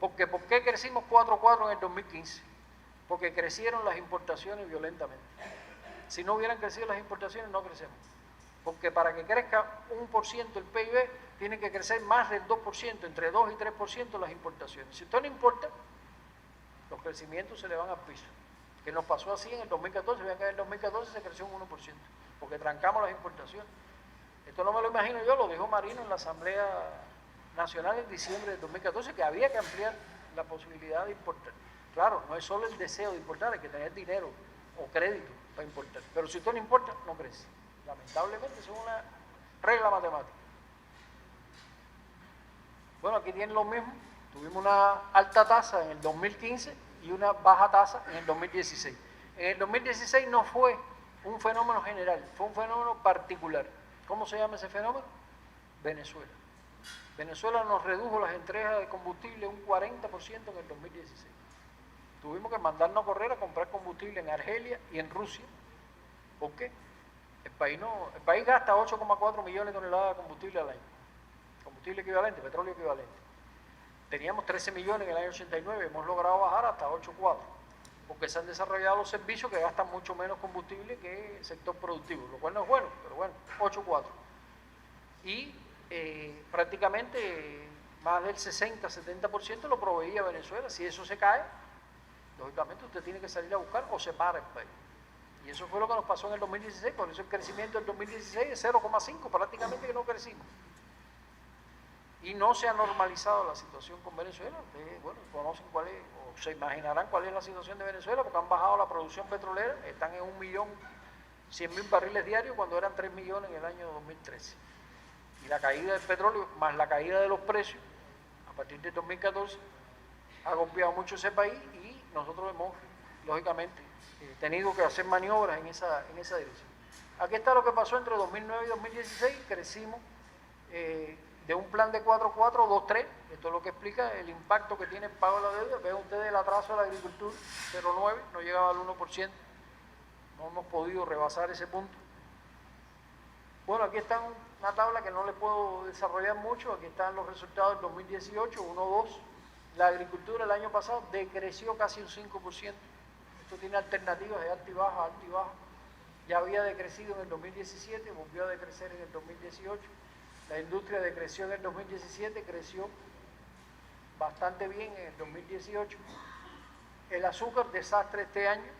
Porque, ¿por qué crecimos 4,4 en el 2015? Porque crecieron las importaciones violentamente. Si no hubieran crecido las importaciones, no crecemos. Porque para que crezca 1% el PIB, tiene que crecer más del 2%, entre 2 y 3% las importaciones. Si usted no importa, los crecimientos se le van al piso. Que nos pasó así en el 2014, vean que en el 2014 se creció un 1%, porque trancamos las importaciones. Esto no me lo imagino yo, lo dijo Marino en la Asamblea Nacional en diciembre del 2014, que había que ampliar la posibilidad de importar. Claro, no es solo el deseo de importar, hay que tener dinero o crédito para importar. Pero si usted no importa, no crece. Lamentablemente, eso es una regla matemática. Bueno, aquí tienen lo mismo. Tuvimos una alta tasa en el 2015 y una baja tasa en el 2016. En el 2016 no fue un fenómeno general, fue un fenómeno particular. ¿Cómo se llama ese fenómeno? Venezuela. Venezuela nos redujo las entregas de combustible un 40% en el 2016. Tuvimos que mandarnos a correr a comprar combustible en Argelia y en Rusia. ¿Por qué? El país gasta 8,4 millones de toneladas de combustible al año. Combustible equivalente, petróleo equivalente. Teníamos 13 millones en el año 89, hemos logrado bajar hasta 8,4, porque se han desarrollado los servicios que gastan mucho menos combustible que el sector productivo, lo cual no es bueno, pero bueno, 8,4. Y prácticamente más del 60-70% lo proveía Venezuela. Si eso se cae, lógicamente usted tiene que salir a buscar o se para el país. Y eso fue lo que nos pasó en el 2016, por eso el crecimiento del 2016 es 0,5, prácticamente que no crecimos. Y no se ha normalizado la situación con Venezuela. Ustedes, bueno, conocen cuál es, o se imaginarán cuál es la situación de Venezuela, porque han bajado la producción petrolera, están en 1.100.000 barriles diarios cuando eran 3 millones en el año 2013. Y la caída del petróleo, más la caída de los precios, a partir del 2014, ha golpeado mucho ese país y nosotros hemos, lógicamente, tenido que hacer maniobras en esa dirección. Aquí está lo que pasó entre 2009 y 2016, crecimos de un plan de 4,4 a 2,3, esto es lo que explica el impacto que tiene el pago de la deuda. Vean ustedes el atraso de la agricultura, 0,9, no llegaba al 1%, no hemos podido rebasar ese punto. Bueno, aquí está una tabla que no le puedo desarrollar mucho, aquí están los resultados del 2018, 1,2. La agricultura el año pasado decreció casi un 5%, esto tiene alternativas de alta y baja, alta y baja. Ya había decrecido en el 2017, volvió a decrecer en el 2018. La industria decreció en el 2017, creció bastante bien en el 2018. El azúcar, desastre este año.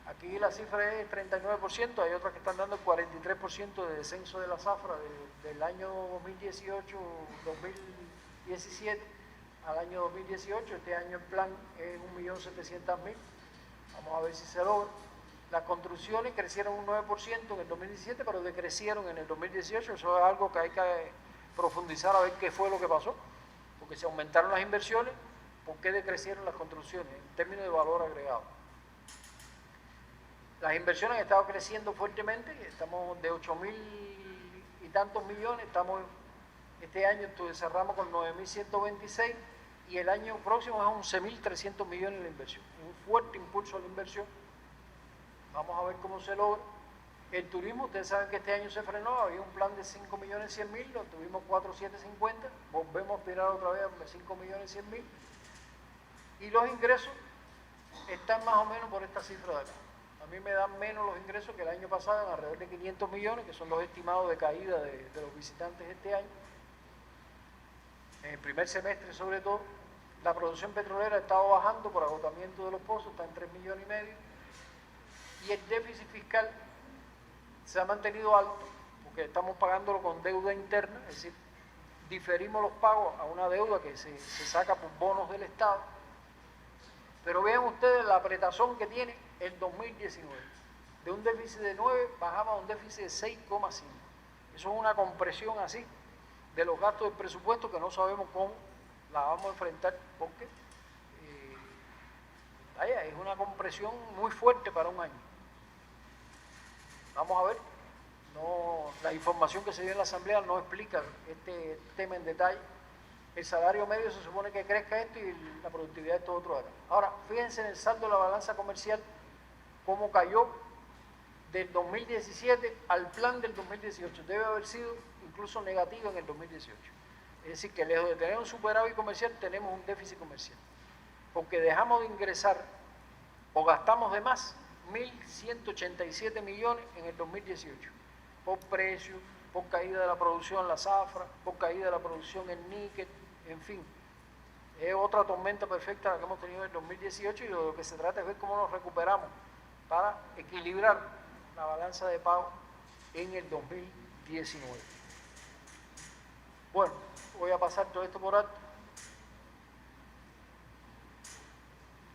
Aquí la cifra es 39%, hay otras que están dando el 43% de descenso de la zafra del año 2018-2017 al año 2018. Este año el plan es 1.700.000. Vamos a ver si se logra. Las construcciones crecieron un 9% en el 2017, pero decrecieron en el 2018. Eso es algo que hay que profundizar a ver qué fue lo que pasó. Porque se aumentaron las inversiones, ¿por qué decrecieron las construcciones en términos de valor agregado? Las inversiones han estado creciendo fuertemente, estamos de 8.000 y tantos millones, este año cerramos con 9.126 y el año próximo es 11.300 millones de inversión. Un fuerte impulso a la inversión. Vamos a ver cómo se logra. El turismo, ustedes saben que este año se frenó, había un plan de 5.100.000, lo tuvimos 4.750, volvemos a aspirar otra vez a 5.100.000 y los ingresos están más o menos por esta cifra de acá. A mí me dan menos los ingresos que el año pasado, en alrededor de 500 millones, que son los estimados de caída de los visitantes este año. En el primer semestre, sobre todo, la producción petrolera ha estado bajando por agotamiento de los pozos, está en 3,5 millones, y el déficit fiscal se ha mantenido alto, porque estamos pagándolo con deuda interna, es decir, diferimos los pagos a una deuda que se saca por bonos del Estado. Pero vean ustedes la apretazón que tiene el 2019. De un déficit de 9 bajamos a un déficit de 6,5. Eso es una compresión así de los gastos del presupuesto que no sabemos cómo la vamos a enfrentar, porque es una compresión muy fuerte para un año. Vamos a ver, la información que se dio en la Asamblea no explica este tema en detalle. El salario medio se supone que crezca esto y la productividad de todo otro acá. Ahora, fíjense en el saldo de la balanza comercial, cómo cayó del 2017 al plan del 2018. Debe haber sido incluso negativo en el 2018. Es decir, que lejos de tener un superávit comercial, tenemos un déficit comercial. Porque dejamos de ingresar o gastamos de más 1.187 millones en el 2018, por precio, por caída de la producción en la zafra, por caída de la producción en níquel, en fin. Es otra tormenta perfecta la que hemos tenido en el 2018 y de lo que se trata es ver cómo nos recuperamos para equilibrar la balanza de pago en el 2019. Bueno, voy a pasar todo esto por alto.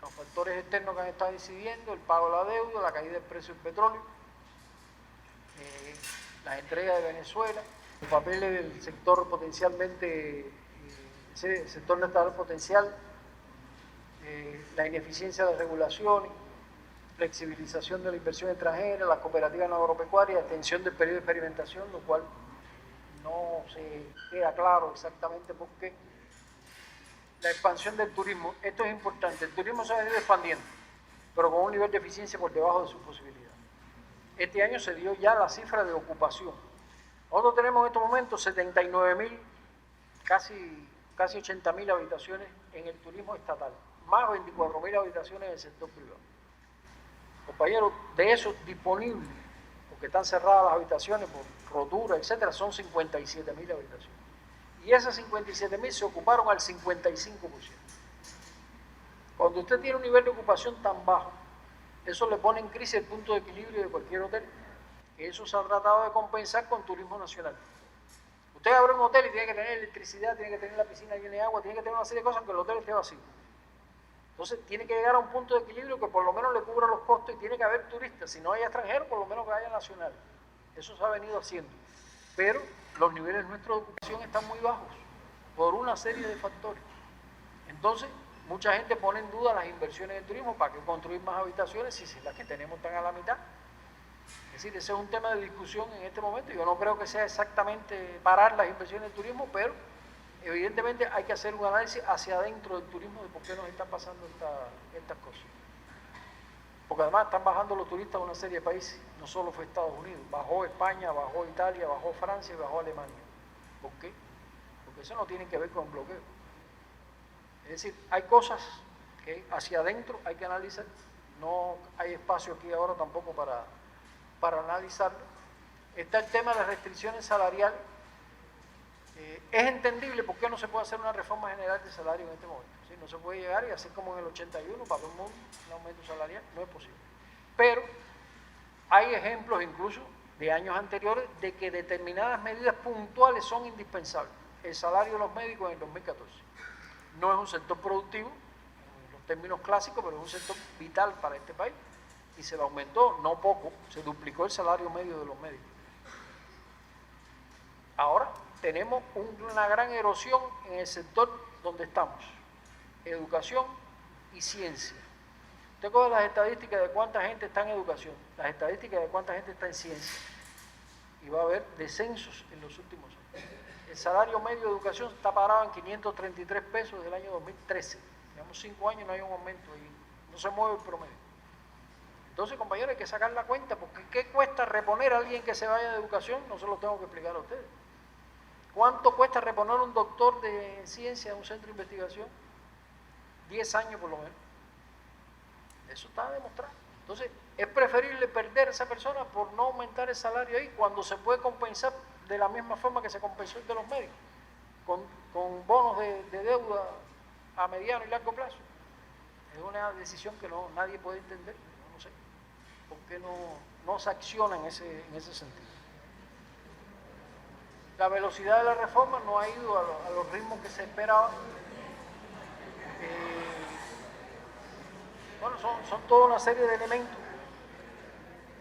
Los factores externos que han estado incidiendo, el pago de la deuda, la caída del precio del petróleo, las entregas de Venezuela, los papeles del sector potencialmente, sector nacional potencial, la ineficiencia de las regulaciones, flexibilización de la inversión extranjera, las cooperativas agropecuarias, extensión del periodo de experimentación, lo cual no se queda claro exactamente por qué. La expansión del turismo, esto es importante, el turismo se ha venido expandiendo, pero con un nivel de eficiencia por debajo de sus posibilidades. Este año se dio ya la cifra de ocupación. Nosotros tenemos en estos momentos 79.000, casi 80.000 habitaciones en el turismo estatal, más 24.000 habitaciones en el sector privado. Compañeros, de esos disponibles, porque están cerradas las habitaciones por rotura, etcétera, son 57.000 habitaciones. Y esas 57.000 se ocuparon al 55%. Cuando usted tiene un nivel de ocupación tan bajo, eso le pone en crisis el punto de equilibrio de cualquier hotel. Eso se ha tratado de compensar con turismo nacional. Usted abre un hotel y tiene que tener electricidad, tiene que tener la piscina llena de agua, tiene que tener una serie de cosas, aunque el hotel esté vacío. Entonces tiene que llegar a un punto de equilibrio que por lo menos le cubra los costos y tiene que haber turistas. Si no hay extranjeros, por lo menos que haya nacionales. Eso se ha venido haciendo. Pero los niveles nuestros de ocupación están muy bajos por una serie de factores. Entonces, mucha gente pone en duda las inversiones en turismo. ¿Para qué construir más habitaciones si las que tenemos están a la mitad? Es decir, ese es un tema de discusión en este momento. Yo no creo que sea exactamente parar las inversiones en turismo, pero evidentemente hay que hacer un análisis hacia adentro del turismo de por qué nos están pasando estas cosas. Porque además están bajando los turistas a una serie de países, no solo fue Estados Unidos, bajó España, bajó Italia, bajó Francia y bajó Alemania. ¿Por qué? Porque eso no tiene que ver con el bloqueo. Es decir, hay cosas que hacia adentro hay que analizar, no hay espacio aquí ahora tampoco para analizarlo. Está el tema de las restricciones salariales. Es entendible por qué no se puede hacer una reforma general de salario en este momento. ¿Sí? No se puede llegar y hacer como en el 81 para todo el mundo un aumento salarial, no es posible. Pero hay ejemplos incluso de años anteriores de que determinadas medidas puntuales son indispensables. El salario de los médicos en el 2014. No es un sector productivo, en los términos clásicos, pero es un sector vital para este país. Y se le aumentó, no poco, se duplicó el salario medio de los médicos. Ahora tenemos una gran erosión en el sector donde estamos, educación y ciencia. Usted coge las estadísticas de cuánta gente está en educación, las estadísticas de cuánta gente está en ciencia, y va a haber descensos en los últimos años. El salario medio de educación está parado en 533 pesos desde el año 2013. Llevamos 5 años y no hay un aumento ahí, no se mueve el promedio. Entonces, compañeros, hay que sacar la cuenta, porque ¿qué cuesta reponer a alguien que se vaya de educación? No se lo tengo que explicar a ustedes. ¿Cuánto cuesta reponer a un doctor de ciencia en un centro de investigación? 10 años por lo menos. Eso está demostrado. Entonces, es preferible perder a esa persona por no aumentar el salario ahí, cuando se puede compensar de la misma forma que se compensó el de los médicos, con bonos de deuda a mediano y largo plazo. Es una decisión que nadie puede entender. No sé por qué no se acciona en ese sentido. La velocidad de la reforma no ha ido a los ritmos que se esperaban. Bueno, son toda una serie de elementos.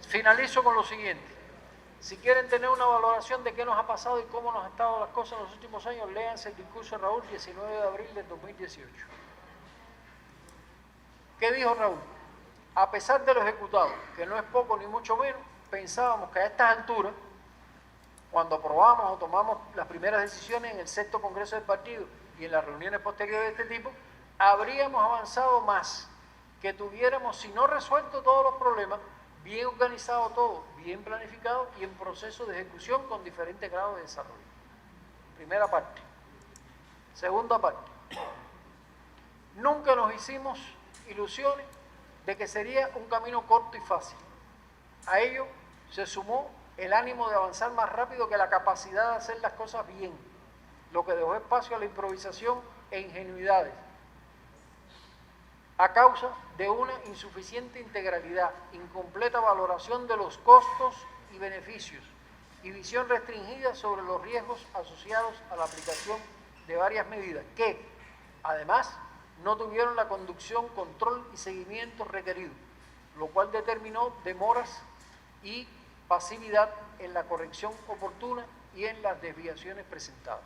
Finalizo con lo siguiente. Si quieren tener una valoración de qué nos ha pasado y cómo nos han estado las cosas en los últimos años, léanse el discurso de Raúl, 19 de abril del 2018. ¿Qué dijo Raúl? A pesar de lo ejecutado, que no es poco ni mucho menos, pensábamos que a estas alturas, cuando aprobamos o tomamos las primeras decisiones en el 6º Congreso del Partido y en las reuniones posteriores de este tipo, habríamos avanzado más, que tuviéramos, si no resuelto todos los problemas, bien organizado todo, bien planificado y en proceso de ejecución con diferentes grados de desarrollo. Primera parte. Segunda parte. Nunca nos hicimos ilusiones de que sería un camino corto y fácil. A ello se sumó el ánimo de avanzar más rápido que la capacidad de hacer las cosas bien, lo que dejó espacio a la improvisación e ingenuidades, a causa de una insuficiente integralidad, incompleta valoración de los costos y beneficios y visión restringida sobre los riesgos asociados a la aplicación de varias medidas que, además, no tuvieron la conducción, control y seguimiento requerido, lo cual determinó demoras y pasividad en la corrección oportuna y en las desviaciones presentadas.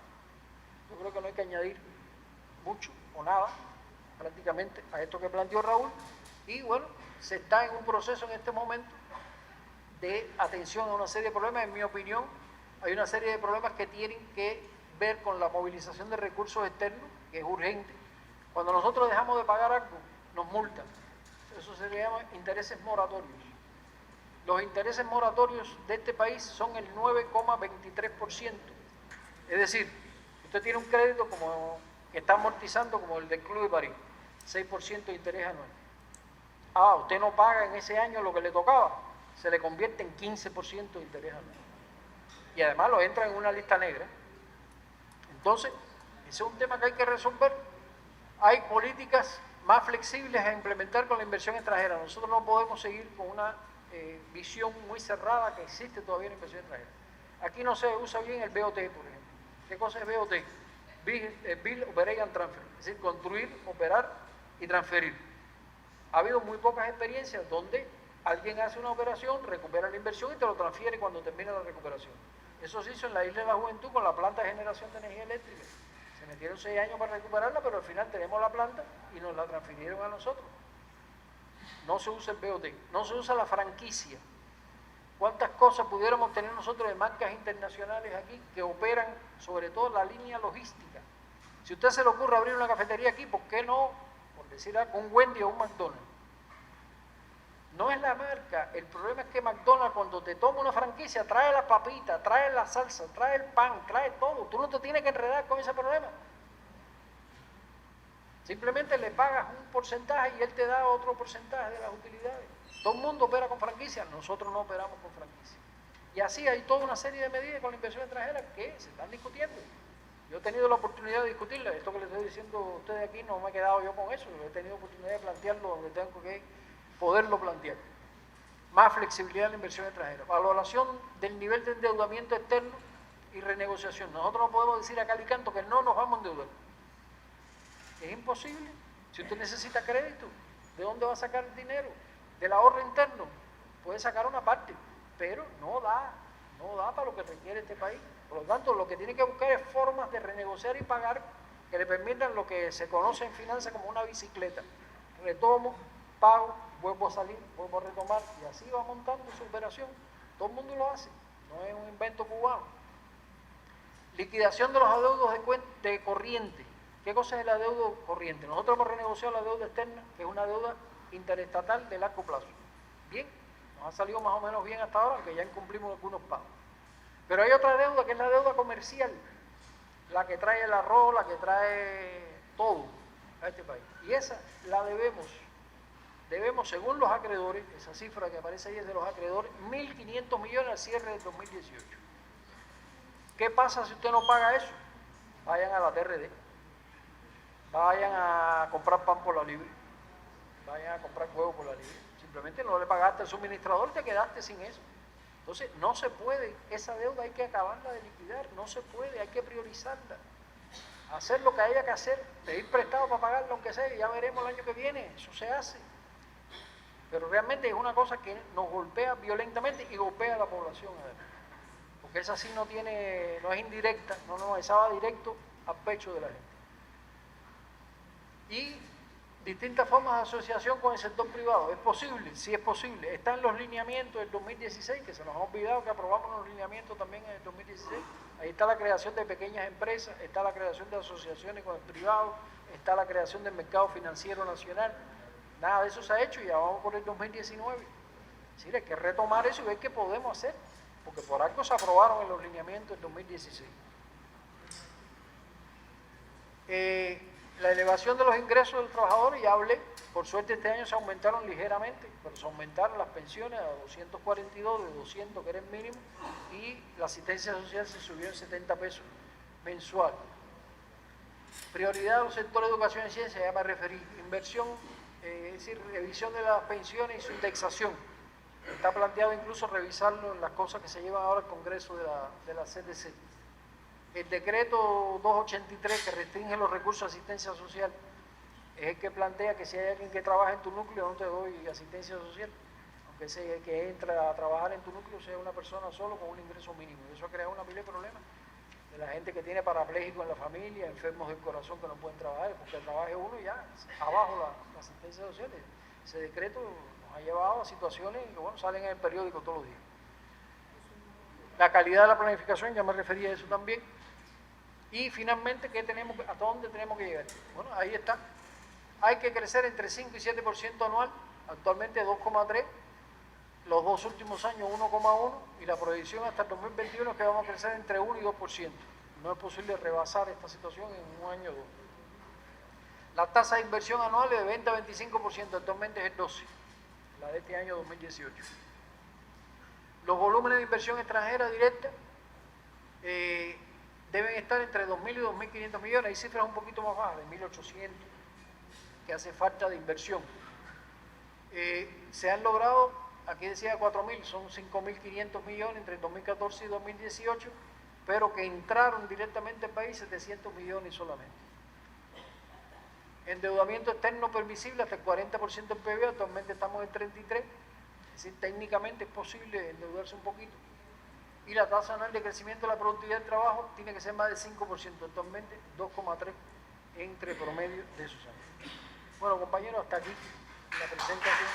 Yo creo que no hay que añadir mucho o nada prácticamente a esto que planteó Raúl, y bueno, se está en un proceso en este momento de atención a una serie de problemas. En mi opinión, hay una serie de problemas que tienen que ver con la movilización de recursos externos, que es urgente. Cuando nosotros dejamos de pagar algo, nos multan. Eso se le llama intereses moratorios. Los intereses moratorios de este país son el 9,23%. Es decir, usted tiene un crédito que está amortizando como el del Club de París, 6% de interés anual. Usted no paga en ese año lo que le tocaba, se le convierte en 15% de interés anual. Y además lo entra en una lista negra. Entonces, ese es un tema que hay que resolver. Hay políticas más flexibles a implementar con la inversión extranjera. Nosotros no podemos seguir con una visión muy cerrada que existe todavía en la inversión extranjera. Aquí no se usa bien el BOT, por ejemplo. ¿Qué cosa es BOT? Build, Operate and Transfer, es decir, construir, operar y transferir. Ha habido muy pocas experiencias donde alguien hace una operación, recupera la inversión y te lo transfiere cuando termina la recuperación. Eso se hizo en la Isla de la Juventud con la planta de generación de energía eléctrica. Se metieron 6 años para recuperarla, pero al final tenemos la planta y nos la transfirieron a nosotros. No se usa el BOT, no se usa la franquicia. ¿Cuántas cosas pudiéramos tener nosotros de marcas internacionales aquí que operan sobre todo la línea logística? Si a usted se le ocurre abrir una cafetería aquí, ¿por qué no, por decir algo, un Wendy o un McDonald's? No es la marca, el problema es que McDonald's cuando te toma una franquicia trae la papita, trae la salsa, trae el pan, trae todo. Tú no te tienes que enredar con ese problema. Simplemente le pagas un porcentaje y él te da otro porcentaje de las utilidades. Todo el mundo opera con franquicia, nosotros no operamos con franquicia. Y así hay toda una serie de medidas con la inversión extranjera que se están discutiendo. Yo he tenido la oportunidad de discutirla. Esto que les estoy diciendo a ustedes aquí no me he quedado yo con eso. Yo he tenido oportunidad de plantearlo donde tengo que poderlo plantear. Más flexibilidad en la inversión extranjera. Valoración del nivel de endeudamiento externo y renegociación. Nosotros no podemos decir a cal y canto que no nos vamos a endeudar. Es imposible. Si usted necesita crédito, ¿de dónde va a sacar el dinero? Del ahorro interno. Puede sacar una parte, pero no da para lo que requiere este país. Por lo tanto, lo que tiene que buscar es formas de renegociar y pagar que le permitan lo que se conoce en finanzas como una bicicleta. Retomo pago, vuelvo a salir, vuelvo a retomar, y así va montando su operación. Todo el mundo lo hace, no es un invento cubano. Liquidación de los adeudos de corriente. ¿Qué cosa es el adeudo corriente? Nosotros hemos renegociado la deuda externa, que es una deuda interestatal de largo plazo. Bien, nos ha salido más o menos bien hasta ahora, aunque ya incumplimos algunos pagos. Pero hay otra deuda, que es la deuda comercial, la que trae el arroz, la que trae todo a este país. Y esa la debemos según los acreedores, esa cifra que aparece ahí es de los acreedores, 1.500 millones al cierre del 2018. ¿Qué pasa si usted no paga eso? Vayan a la TRD, vayan a comprar pan por la libre, vayan a comprar huevo por la libre. Simplemente no le pagaste al suministrador y te quedaste sin eso. Entonces, no se puede, esa deuda hay que acabarla de liquidar, no se puede, hay que priorizarla. Hacer lo que haya que hacer, pedir prestado para pagarlo aunque sea, y ya veremos el año que viene, eso se hace. Pero realmente es una cosa que nos golpea violentamente y golpea a la población, además. Porque esa sí no es indirecta, esa va directo al pecho de la gente. Y distintas formas de asociación con el sector privado. ¿Es posible? Sí es posible. Está en los lineamientos del 2016, que se nos ha olvidado que aprobamos los lineamientos también en el 2016. Ahí está la creación de pequeñas empresas, está la creación de asociaciones con el privado, está la creación del mercado financiero nacional. Nada de eso se ha hecho y ya vamos por el 2019. Es decir, hay que retomar eso y ver qué podemos hacer, porque por algo se aprobaron en los lineamientos del 2016. La elevación de los ingresos del trabajador, ya hablé, por suerte este año se aumentaron ligeramente, pero se aumentaron las pensiones a 242 de 200, que era el mínimo, y la asistencia social se subió en 70 pesos mensual. Prioridad de los sectores de educación y ciencia, ya me referí. Inversión, es decir, revisión de las pensiones y su indexación. Está planteado incluso revisarlo en las cosas que se llevan ahora al Congreso de la CDC. El decreto 283 que restringe los recursos de asistencia social es el que plantea que si hay alguien que trabaja en tu núcleo no te doy asistencia social, aunque sea que entra a trabajar en tu núcleo sea una persona solo con un ingreso mínimo. Y eso ha creado una pila de problemas de la gente que tiene parapléjicos en la familia, enfermos del corazón que no pueden trabajar, porque trabaje uno ya abajo la asistencia social. Ese decreto nos ha llevado a situaciones que bueno, salen en el periódico todos los días. La calidad de la planificación, ya me refería a eso también. Y finalmente, ¿a dónde tenemos que llegar? Bueno, ahí está. Hay que crecer entre 5 y 7% anual, actualmente 2,3%, los dos últimos años 1,1%, y la proyección hasta el 2021 es que vamos a crecer entre 1 y 2%. No es posible rebasar esta situación en un año o dos. La tasa de inversión anual es de 20 a 25%, actualmente es el 12%, la de este año 2018. Los volúmenes de inversión extranjera directa deben estar entre 2.000 y 2.500 millones, hay cifras un poquito más bajas, de 1.800, que hace falta de inversión. Se han logrado, aquí decía 4.000, son 5.500 millones entre 2014 y 2018, pero que entraron directamente al país 700 millones solamente. Endeudamiento externo permisible hasta el 40% del PIB, actualmente estamos en 33%, es decir, técnicamente es posible endeudarse un poquito. Y la tasa anual de crecimiento de la productividad del trabajo tiene que ser más del 5%, actualmente 2,3% entre promedio de esos años. Bueno, compañeros, hasta aquí la presentación.